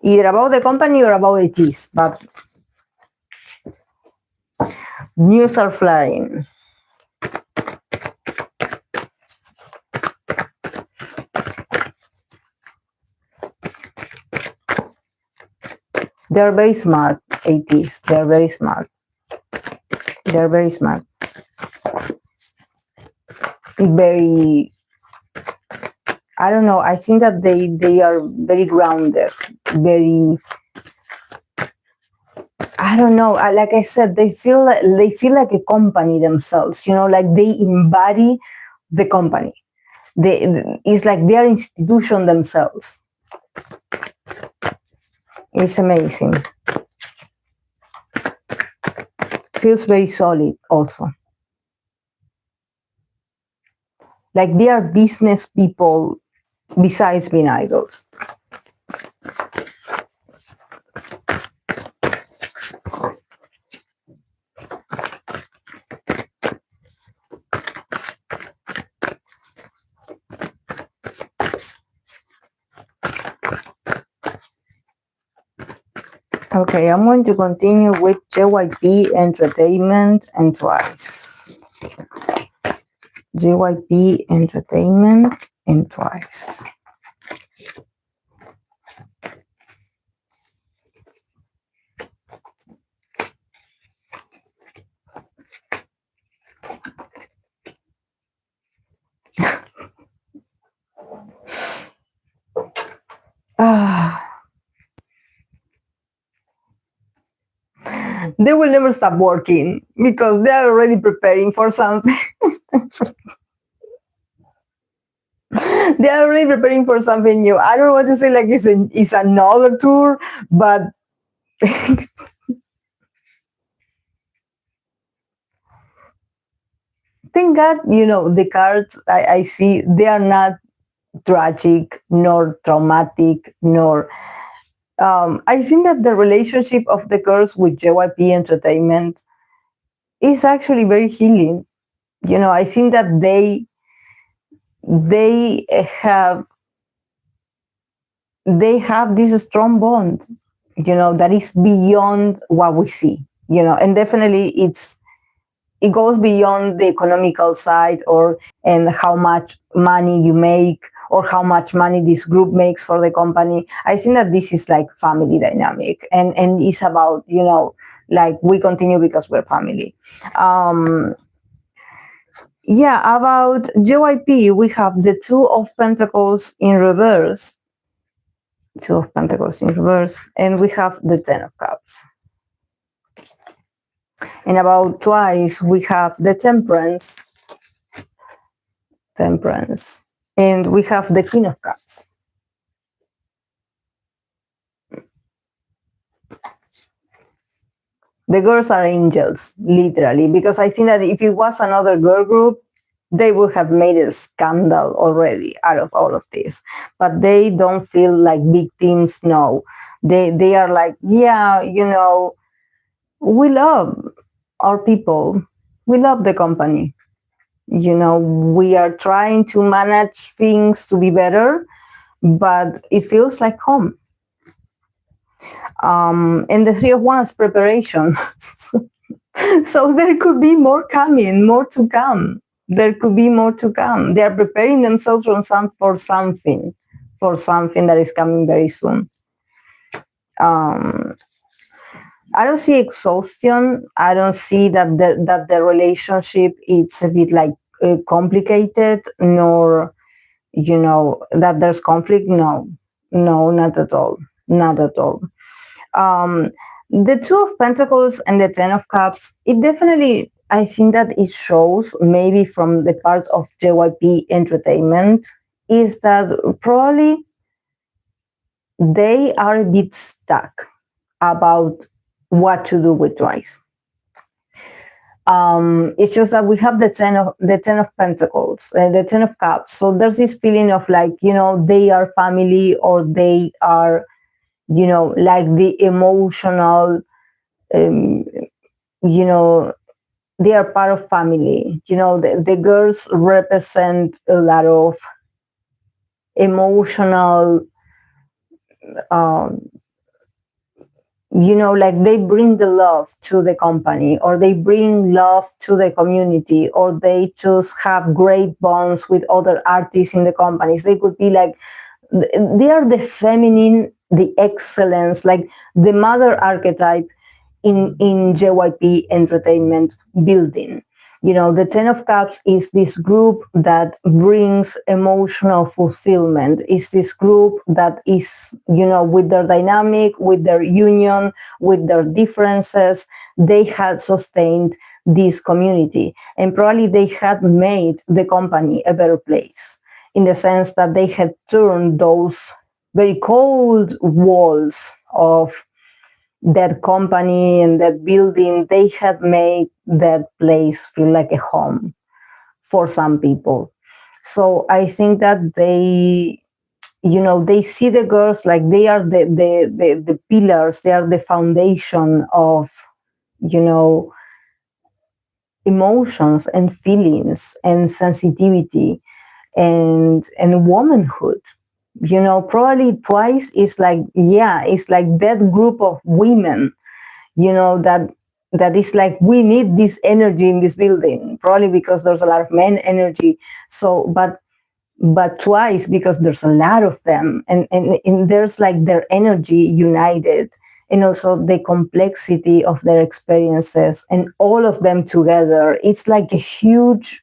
Either about the company or about Ateez, but news are flying. They're very smart, Ateez. They're very smart. They're very smart. Very, I don't know, I think that they are very grounded, very, I don't know, like I said, they feel like a company themselves, like they embody the company. It's like they are institution themselves. It's amazing. Feels very solid also. Like they are business people besides being idols. Okay, I'm going to continue with Jype Entertainment and Twice. Jype Entertainment and Twice. they will never stop working because they are already preparing for something. They are already preparing for something new. I don't know what to say, like it's another tour, but thank God, the cards I see, they are not tragic nor traumatic nor I think that the relationship of the girls with JYP Entertainment is actually very healing. I think that they have this strong bond, that is beyond what we see, and definitely it goes beyond the economical side and how much money you make or how much money this group makes for the company. I think that this is like family dynamic and it's about, like we continue because we're family. About JYP, we have the Two of Pentacles in reverse. Two of Pentacles in reverse, and we have the Ten of Cups. And about Twice, we have the Temperance, and we have the King of Cups. The girls are angels, literally, because I think that if it was another girl group, they would have made a scandal already out of all of this. But they don't feel like victims, no. They are like, yeah, we love our people. We love the company. We are trying to manage things to be better, but it feels like home. And the Three of Wands, preparation. So there could be more to come. There could be more to come. They are preparing themselves for something that is coming very soon. I don't see exhaustion. I don't see that the relationship is a bit like complicated, nor that there's conflict. No, not at all. Not at all. The Two of Pentacles and the Ten of Cups, it definitely, I think that it shows, maybe from the part of JYP Entertainment, is that probably they are a bit stuck about what to do with Twice. It's just that we have the Ten of Pentacles, the Ten of Cups. So there's this feeling of like, they are family, or they are, like the emotional, they are part of family. The girls represent a lot of emotional, like they bring the love to the company, or they bring love to the community, or they just have great bonds with other artists in the companies. They could be like, they are the feminine, the excellence, like the mother archetype in JYP Entertainment building. The Ten of Cups is this group that brings emotional fulfillment. It's this group that is, with their dynamic, with their union, with their differences, they had sustained this community. And probably they had made the company a better place, in the sense that they had turned those very cold walls of that company and that building, they had made that place feel like a home for some people. So I think that they see the girls like they are the pillars, they are the foundation of, emotions and feelings and sensitivity and womanhood. Probably Twice is like, it's like that group of women, that is like, we need this energy in this building, probably because there's a lot of men energy. So, but Twice, because there's a lot of them, and there's like their energy united, and also the complexity of their experiences, and all of them together, it's like a huge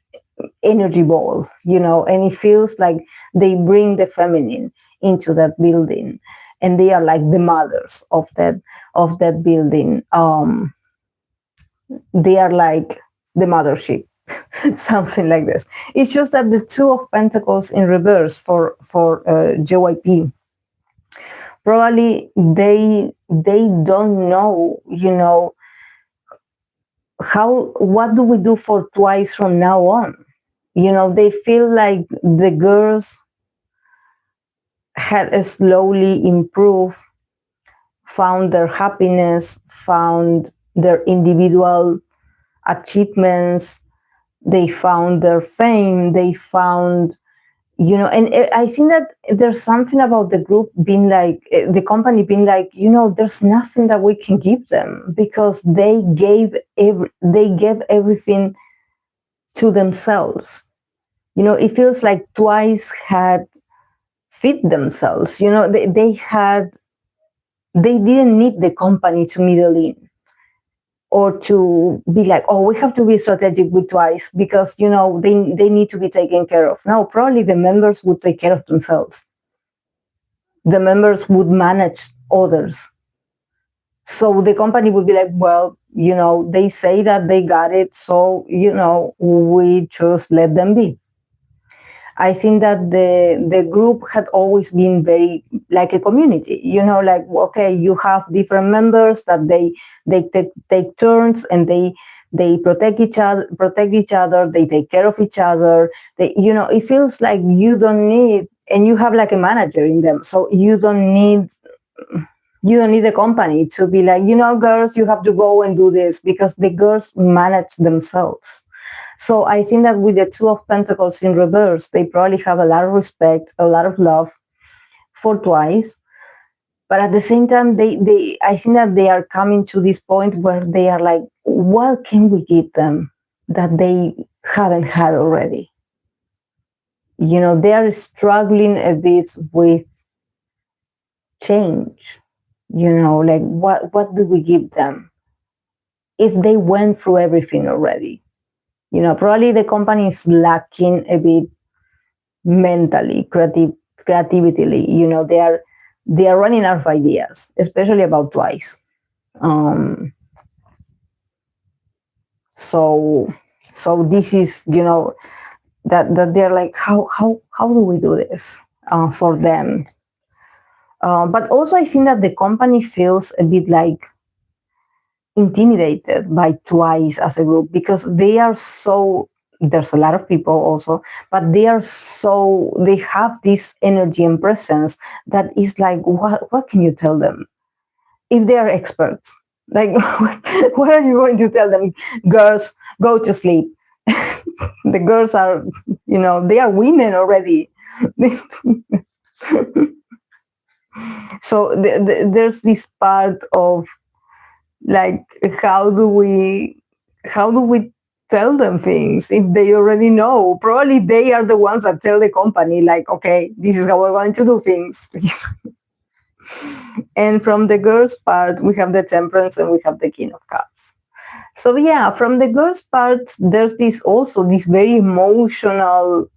energy ball, and it feels like they bring the feminine into that building, and they are like the mothers of that building. they are like the mothership, something like this. It's just that the Two of Pentacles in reverse for JYP, probably they don't know, what do we do for Twice from now on. They feel like the girls had slowly improved, found their happiness, found their individual achievements, they found their fame, they found, and I think that there's something about the group being like, the company being like, there's nothing that we can give them, because they gave everything to themselves. It feels like Twice had fit themselves. They didn't need the company to middle in, or to be like, oh, we have to be strategic with Twice because, they need to be taken care of. No, probably the members would take care of themselves. The members would manage others. So the company would be like, well, they say that they got it, so, we just let them be. I think that the group had always been very like a community, like, okay, you have different members that they take turns, and they protect each other, they take care of each other. It feels like you don't need, and you have like a manager in them, so you don't need the company to be like, girls, you have to go and do this, because the girls manage themselves. So I think that with the Two of Pentacles in reverse, they probably have a lot of respect, a lot of love for Twice. But at the same time, I think that they are coming to this point where they are like, what can we give them that they haven't had already? They are struggling a bit with change. Like, what do we give them if they went through everything already? Probably the company is lacking a bit mentally, creatively. They are running out of ideas, especially about Twice. So this is, that they're like, how do we do this for them? But also I think that the company feels a bit like intimidated by Twice as a group, because they are so, there's a lot of people also, but they have this energy and presence that is like, what can you tell them if they are experts? Like, what are you going to tell them? Girls, go to sleep. The girls are, they are women already. So there's this part of like, how do we tell them things if they already know? Probably they are the ones that tell the company, like, okay, this is how we're going to do things. And from the girls' part, we have the Temperance and we have the King of Cups. So yeah, from the girls' part, there's this very emotional,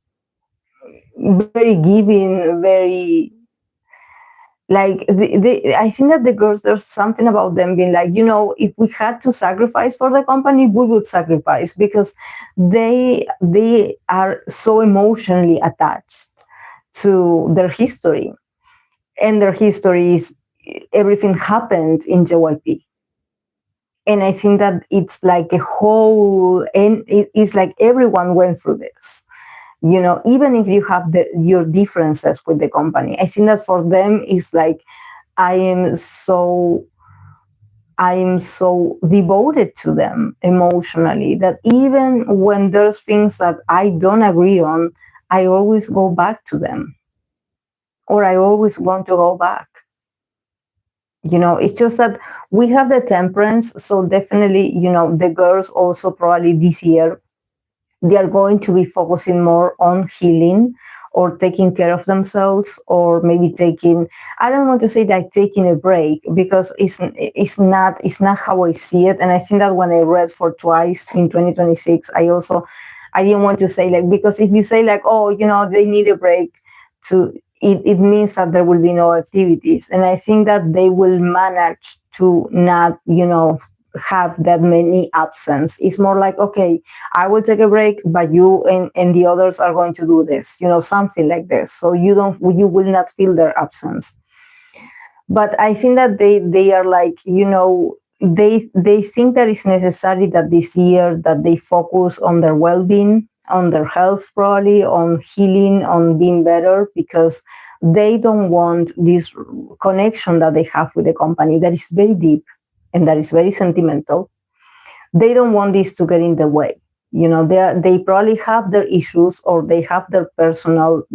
very giving, very like, I think that the girls, there's something about them being like, if we had to sacrifice for the company, we would sacrifice, because they are so emotionally attached to their history. And their history is, everything happened in JYP. And I think that it's like a whole, and it's like everyone went through this. Even if you have your differences with the company, I think that for them it's like, I am so devoted to them emotionally that even when there's things that I don't agree on, I always go back to them, or I always want to go back. It's just that we have the Temperance, so definitely, the girls also probably this year, they are going to be focusing more on healing, or taking care of themselves, or maybe I don't want to say like taking a break, because it's not how I see it. And I think that when I read for Twice in 2026, I didn't want to say like, because if you say like, oh, they need a break, it means that there will be no activities. And I think that they will manage to not, have that many absence. It's more like, okay, I will take a break, but you and the others are going to do this, something like this. So you will not feel their absence. But I think that they are like, they think that it's necessary that this year that they focus on their well-being, on their health, probably on healing, on being better, because they don't want this connection that they have with the company that is very deep and that is very sentimental. They don't want this to get in the way. They probably have their issues, or they have their personal,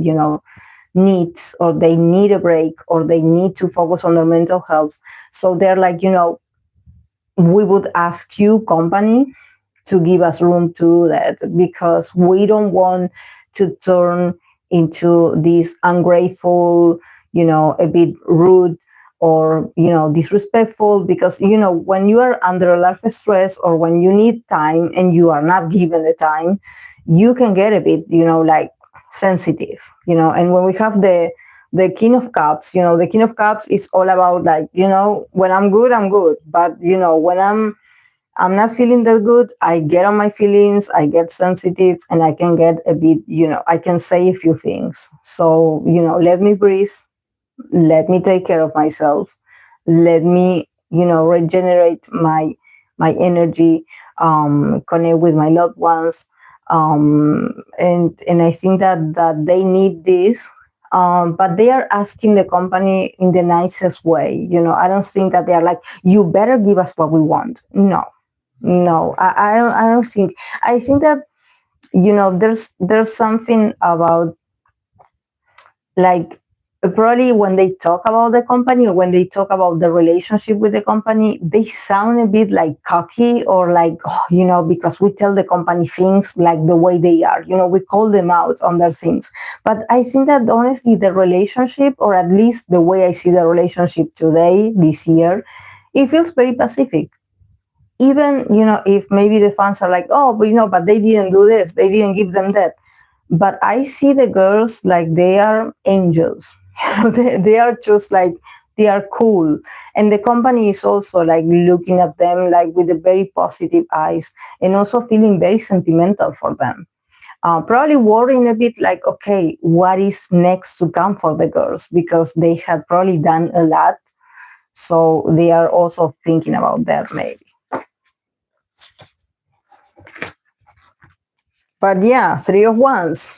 needs, or they need a break, or they need to focus on their mental health. So they're like, we would ask you, company, to give us room to do that, because we don't want to turn into this ungrateful, a bit rude, or disrespectful, because when you are under a lot of stress, or when you need time and you are not given the time, you can get a bit like sensitive, and when we have the King of Cups, the King of Cups is all about like, when I'm good, but when I'm not feeling that good, I get on my feelings, I get sensitive, and I can get a bit, I can say a few things. So, let me breathe, let me take care of myself, let me, regenerate my energy, connect with my loved ones. And I think that they need this, but they are asking the company in the nicest way. I don't think that they are like, you better give us what we want. No, I don't think. I think that there's something about, like, probably when they talk about the company, or when they talk about the relationship with the company, they sound a bit like cocky, or like, because we tell the company things like the way they are, we call them out on their things. But I think that honestly, the relationship, or at least the way I see the relationship today, this year, it feels very pacific. Even, if maybe the fans are like, oh, but they didn't do this, they didn't give them that. But I see the girls like they are angels. They are just like, they are cool. And the company is also like looking at them like with a very positive eyes, and also feeling very sentimental for them. Probably worrying a bit like, okay, what is next to come for the girls? Because they had probably done a lot. So they are also thinking about that maybe. But yeah, 3 of Wands.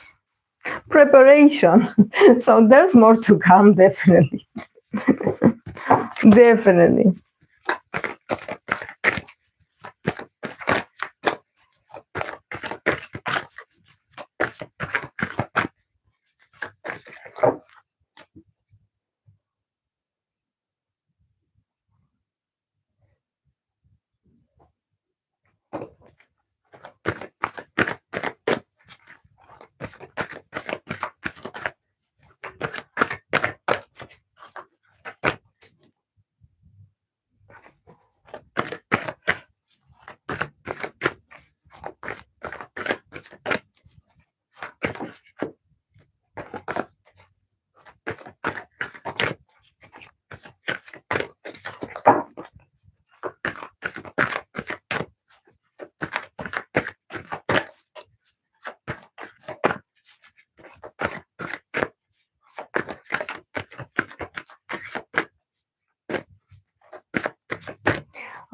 Preparation. So there's more to come, definitely. Definitely.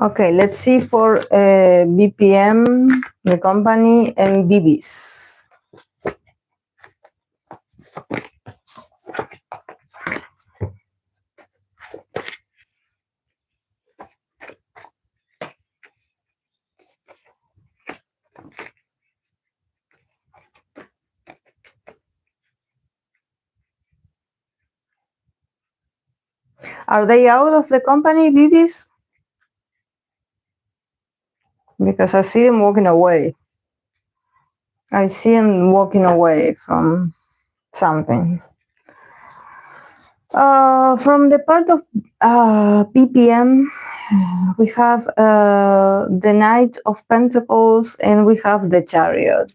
Okay, let's see for BPM, the company, and Viviz. Are they out of the company, Viviz? Because I see them walking away. I see them walking away from something. From the part of BPM, we have the Knight of Pentacles, and we have the Chariot.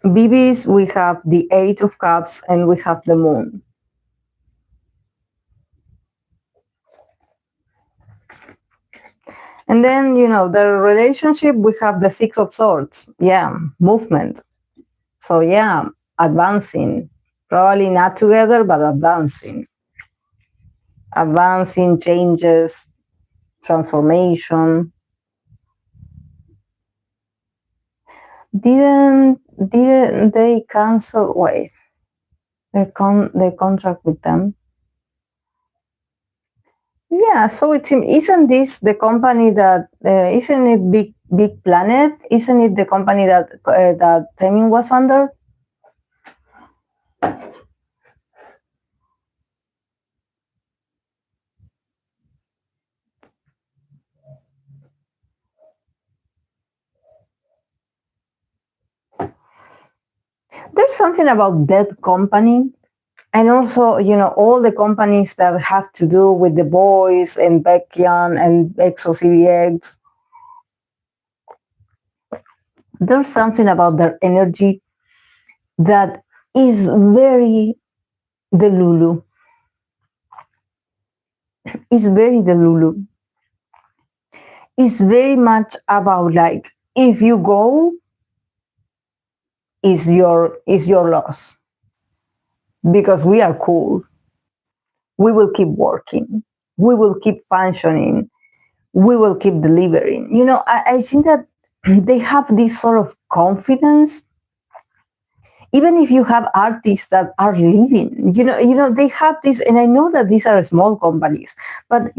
Viviz, we have the 8 of Cups, and we have the Moon. And then, the relationship, we have the Six of Swords. Yeah, movement. So yeah, advancing. Probably not together, but advancing. Advancing, changes, transformation. Didn't they cancel? Wait, the contract with them? Yeah, so isn't this the company that isn't it Big Planet? Isn't it the company that Temin was under? There's something about that company, and also all the companies that have to do with the boys and Baekhyun and EXO-CBX. There's something about their energy that is very Delulu. It's very Delulu. It's very much about like, if you go, is your loss, because we are cool. We will keep working. We will keep functioning. We will keep delivering. I think that they have this sort of confidence. Even if you have artists that are leaving, they have this, and I know that these are small companies, but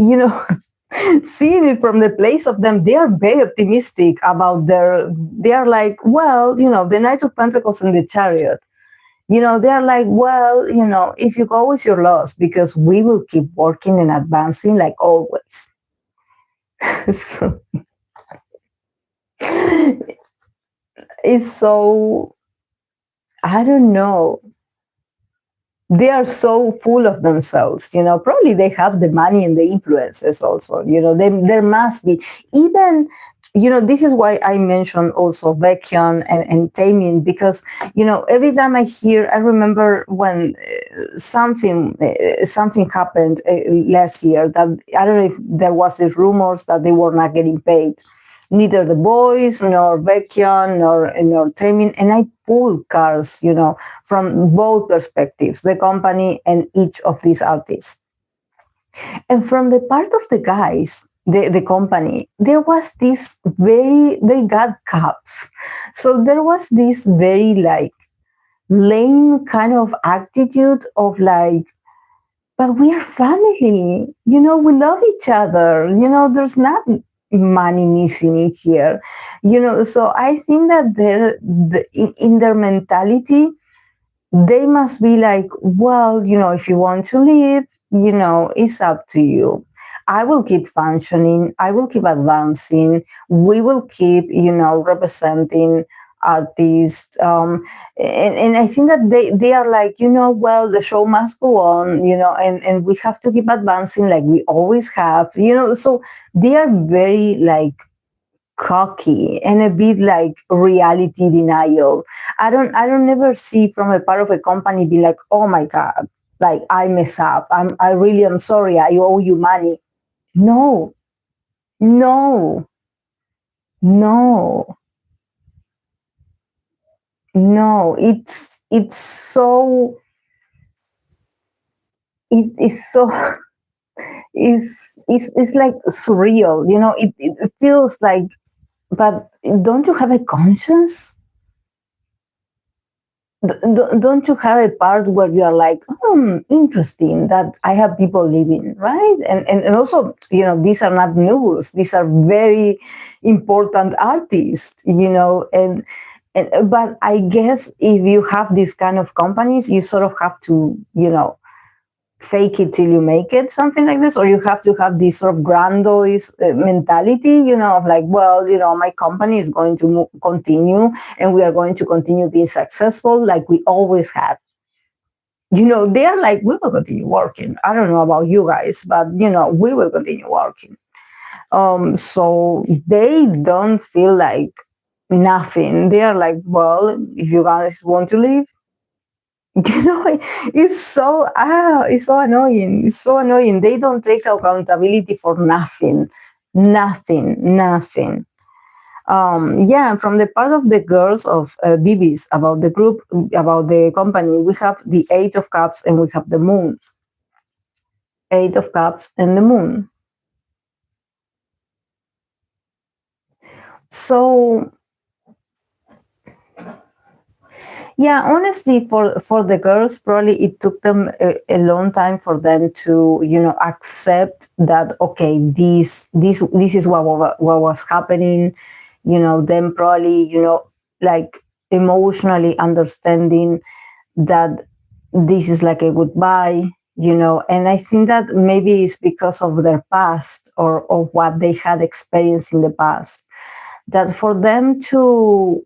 seeing it from the place of them, they are very optimistic about they are like, well, the Knight of Pentacles and the Chariot, they are like, well, if you go, it's your loss, because we will keep working and advancing like always. So it's so, I don't know. They are so full of themselves, probably they have the money and the influences also, there must be, even, this is why I mentioned also Baekhyun and Taemin, because, every time I remember when something happened last year, that I don't know if there was these rumors that they were not getting paid, neither the boys nor Baekhyun nor Taemin, and I pulled cards, from both perspectives, the company and each of these artists. And from the part of the guys, the company, there was this they got caps. So there was this very like lame kind of attitude of like, but we are family, we love each other, there's not money missing in here, so I think that in their mentality, they must be like, well, if you want to leave, it's up to you. I will keep functioning, I will keep advancing, we will keep representing artists, and I think that they are like, well, the show must go on, and we have to keep advancing like we always have, so they are very like cocky and a bit like reality denial. I don't never see from a part of a company be like, oh my god, like I mess up, I really am sorry, I owe you money. No, no, no, no, it's so it's so it's like surreal, it feels like, but don't you have a conscience? Don't you have a part where you are like, interesting that I have people living, right? And also, these are not news, these are very important artists, and but I guess if you have these kind of companies, you sort of have to, fake it till you make it, something like this, or you have to have this sort of grandiose mentality, of like, well, my company is going to continue, and we are going to continue being successful like we always had. They are like, we will continue working. I don't know about you guys, but we will continue working. So they don't feel like nothing. They are like, well, if you guys want to leave, it's so annoying. It's so annoying. They don't take accountability for nothing. Nothing. Yeah, from the part of the girls of Viviz, about the group, about the company, we have the Eight of Cups and we have the Moon. Eight of Cups and the Moon. So, yeah, honestly, for the girls, probably it took them a long time for them to, accept that, okay, this is what was happening, them probably, like emotionally understanding that this is like a goodbye, and I think that maybe it's because of their past or what they had experienced in the past, that for them to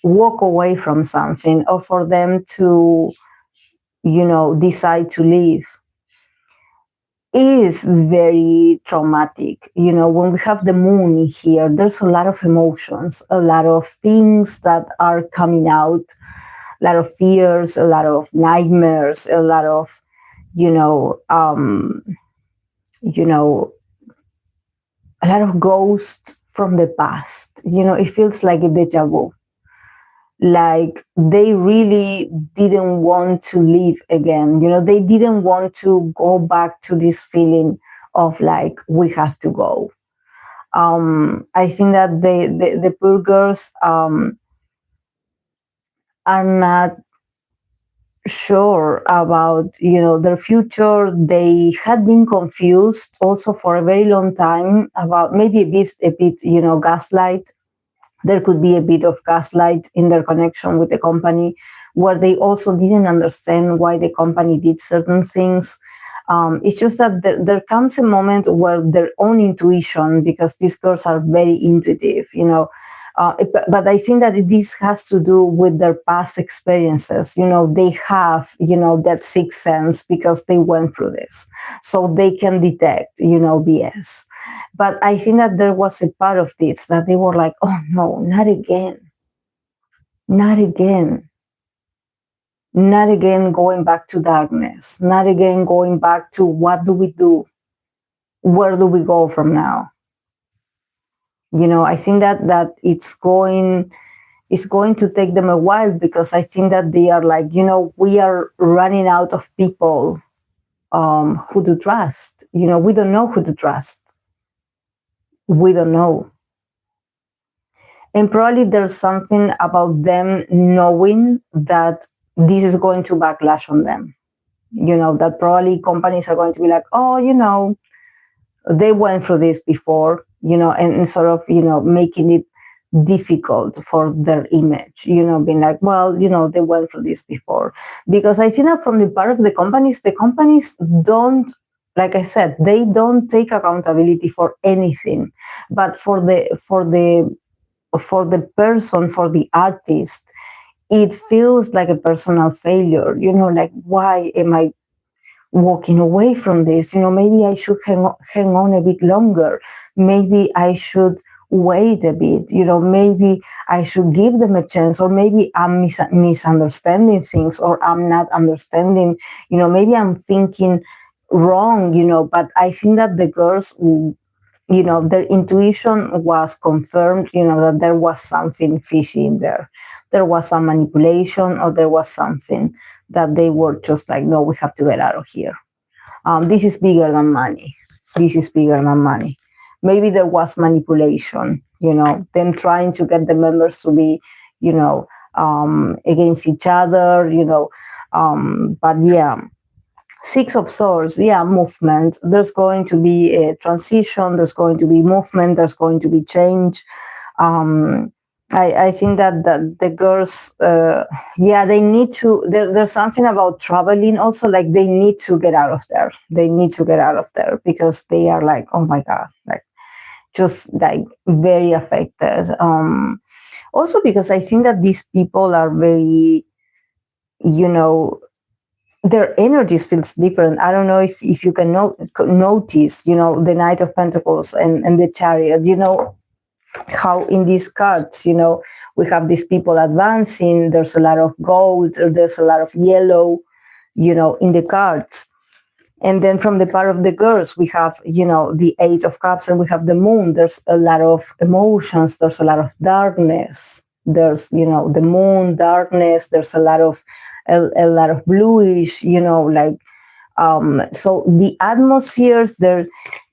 walk away from something or for them to, decide to leave is very traumatic. When we have the Moon here, there's a lot of emotions, a lot of things that are coming out, a lot of fears, a lot of nightmares, a lot of, a lot of ghosts from the past. It feels like a deja vu. Like they really didn't want to leave again. They didn't want to go back to this feeling of like, we have to go. I think that the poor girls are not sure about their future. They had been confused also for a very long time about maybe a bit gaslight. There could be a bit of gaslight in their connection with the company, where they also didn't understand why the company did certain things. It's just that there comes a moment where their own intuition, because these girls are very intuitive, but I think that this has to do with their past experiences. They have, that sixth sense because they went through this. So they can detect, BS. But I think that there was a part of this that they were like, oh no, not again. Not again. Not again going back to darkness. Not again going back to what do we do? Where do we go from now? I think that it's going to take them a while, because I think that they are like, we are running out of people who to trust. We don't know who to trust. We don't know. And probably there's something about them knowing that this is going to backlash on them. That probably companies are going to be like, oh, they went through this before, and sort of, making it difficult for their image, being like, well, they went through this before. Because I think that from the part of the companies don't, like I said, they don't take accountability for anything. But for the person, for the artist, it feels like a personal failure, like, why am I walking away from this? Maybe I should hang on a bit longer. Maybe I should wait a bit. Maybe I should give them a chance, or maybe I'm misunderstanding things, or I'm not understanding, maybe I'm thinking wrong, but I think that the girls, their intuition was confirmed, that there was something fishy in there. There was some manipulation, or there was something that they were just like, no, we have to get out of here. This is bigger than money. This is bigger than money. Maybe there was manipulation, them trying to get the members to be, against each other, but yeah. Six of Swords, yeah, movement. There's going to be a transition. There's going to be movement. There's going to be change. I think that the girls, they need to. There's something about traveling also. Like they need to get out of there. They need to get out of there, because they are like, oh my god, like just like very affected. Also because I think that these people are very, their energies feels different. I don't know if you can notice, the Knight of Pentacles and the Chariot, how in these cards, we have these people advancing. There's a lot of gold, or there's a lot of yellow, in the cards. And then from the part of the girls, we have, the Eight of Cups, and we have the Moon. There's a lot of emotions. There's a lot of darkness. There's, the Moon, darkness. There's a lot of bluish, so the atmospheres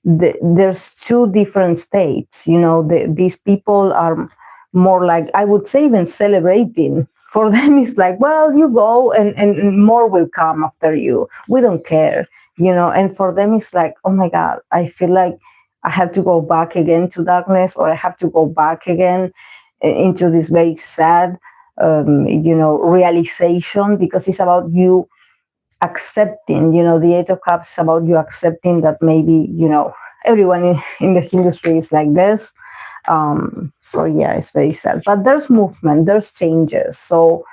there's two different states. These people are more like, I would say, even celebrating. For them, it's like, well, you go and more will come after you. We don't care, and for them, it's like, oh my God, I feel like I have to go back again to darkness, or I have to go back again into this very sad, realization, because it's about you accepting. The Eight of Cups is about you accepting that maybe, everyone in the industry is like this. So yeah, it's very sad, but there's movement, there's changes. So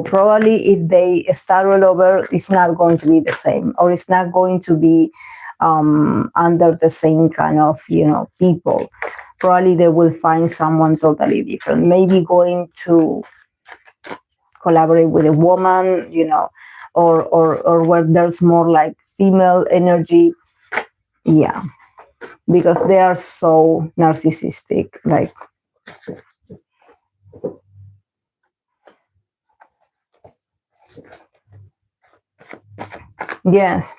probably if they start all over, it's not going to be the same, or it's not going to be under the same kind of, people. Probably they will find someone totally different, maybe going to collaborate with a woman, or where there's more like female energy. Yeah, because they are so narcissistic, like. Yes.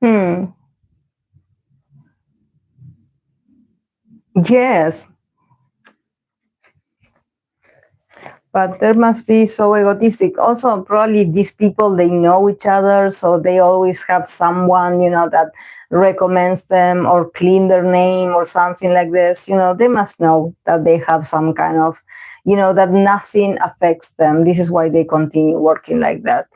Hmm. Yes, but there must be so egotistic. Also, probably these people, they know each other, so they always have someone, that recommends them or clean their name or something like this. They must know that they have some kind of, that nothing affects them. This is why they continue working like that.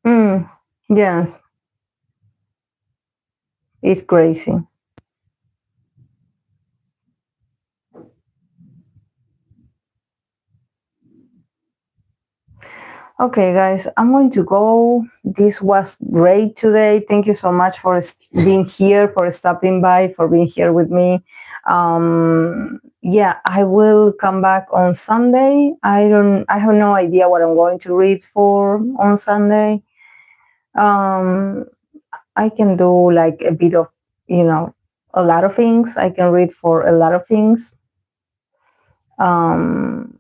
Mm, yes, it's crazy. Okay, guys, I'm going to go. This was great today. Thank you so much for being here, for stopping by, for being here with me. Yeah, I will come back on Sunday. I have no idea what I'm going to read for on Sunday. Um, I can do like a bit of, a lot of things. I can read for a lot of things. Um,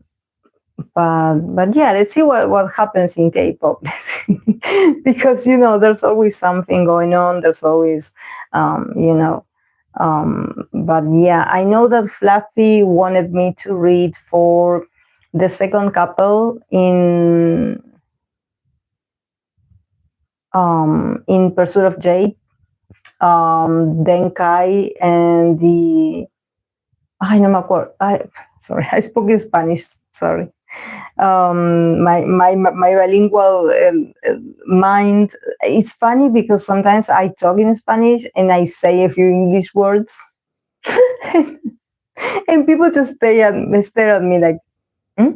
but yeah, let's see what happens in K-pop. Because there's always something going on. There's always but yeah, I know that Fluffy wanted me to read for the second couple in Pursuit of Jade, Denkai, and the I no me acuerdo. Sorry, I spoke in Spanish. Sorry. My bilingual mind. It's funny because sometimes I talk in Spanish and I say a few English words, and people just stare at me like, hmm?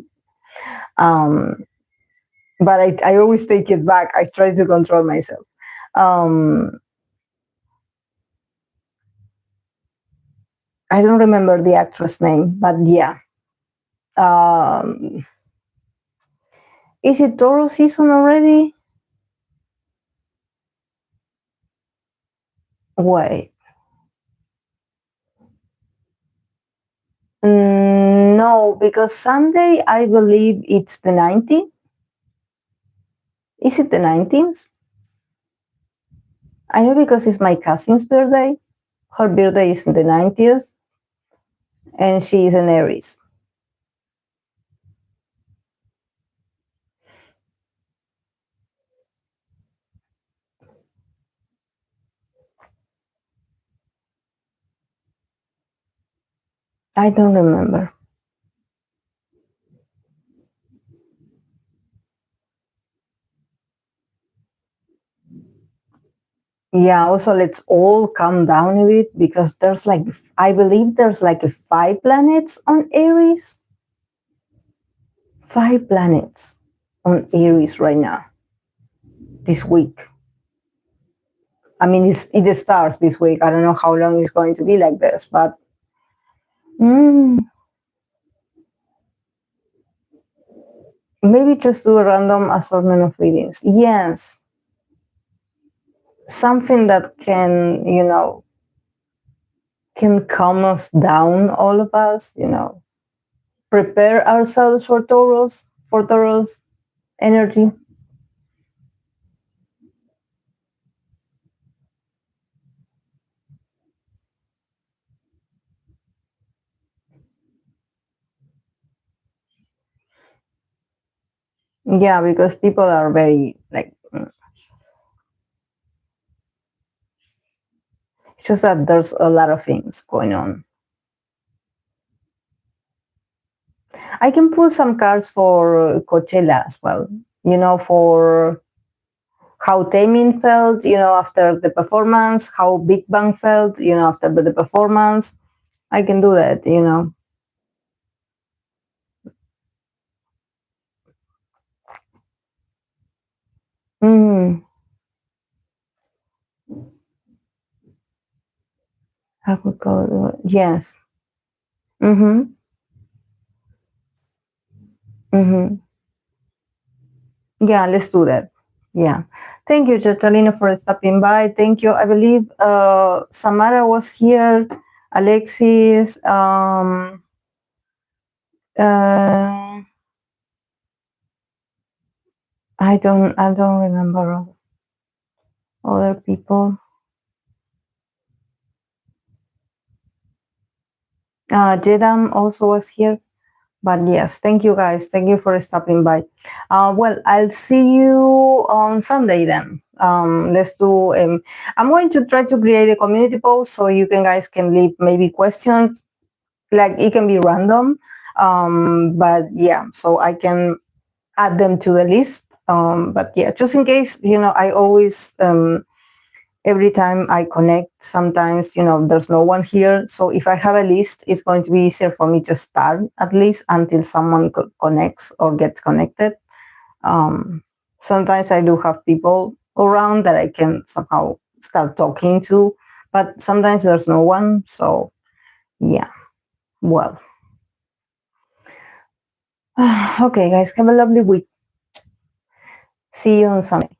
um, but I always take it back. I try to control myself. Um, I don't remember the actress name, but yeah. Um, is it Toro season already? Wait. No, because Sunday, I believe it's the 19th. Is it the 19th? I know because it's my cousin's birthday. Her birthday is the 90th, and she is an Aries. I don't remember. Yeah, also let's all calm down a bit because there's like, I believe there's like 5 planets on Aries. 5 planets on Aries right now, this week. I mean, it starts this week. I don't know how long it's going to be like this, but maybe just do a random assortment of readings. Yes. Something that can, can calm us down, all of us, prepare ourselves for Taurus energy. Yeah, because people are very like, it's just that there's a lot of things going on. I can pull some cards for Coachella as well, for how Taemin felt, after the performance, how Big Bang felt, after the performance. I can do that, Mm. I would go, yes. Mm-hmm. Mm-hmm. Yeah, let's do that. Yeah. Thank you, Catalina, for stopping by. Thank you. I believe Samara was here, Alexis, uh, I don't remember other people. Jedam also was here. But yes, thank you guys. Thank you for stopping by. Well, I'll see you on Sunday then. Let's do. I'm going to try to create a community post so you guys can leave maybe questions. Like it can be random, but yeah, so I can add them to the list. But yeah, just in case, I always every time I connect, sometimes, there's no one here. So if I have a list, it's going to be easier for me to start at least until someone connects or gets connected. Sometimes I do have people around that I can somehow start talking to, but sometimes there's no one. So yeah, well. Okay, guys, have a lovely week. See you on Sunday.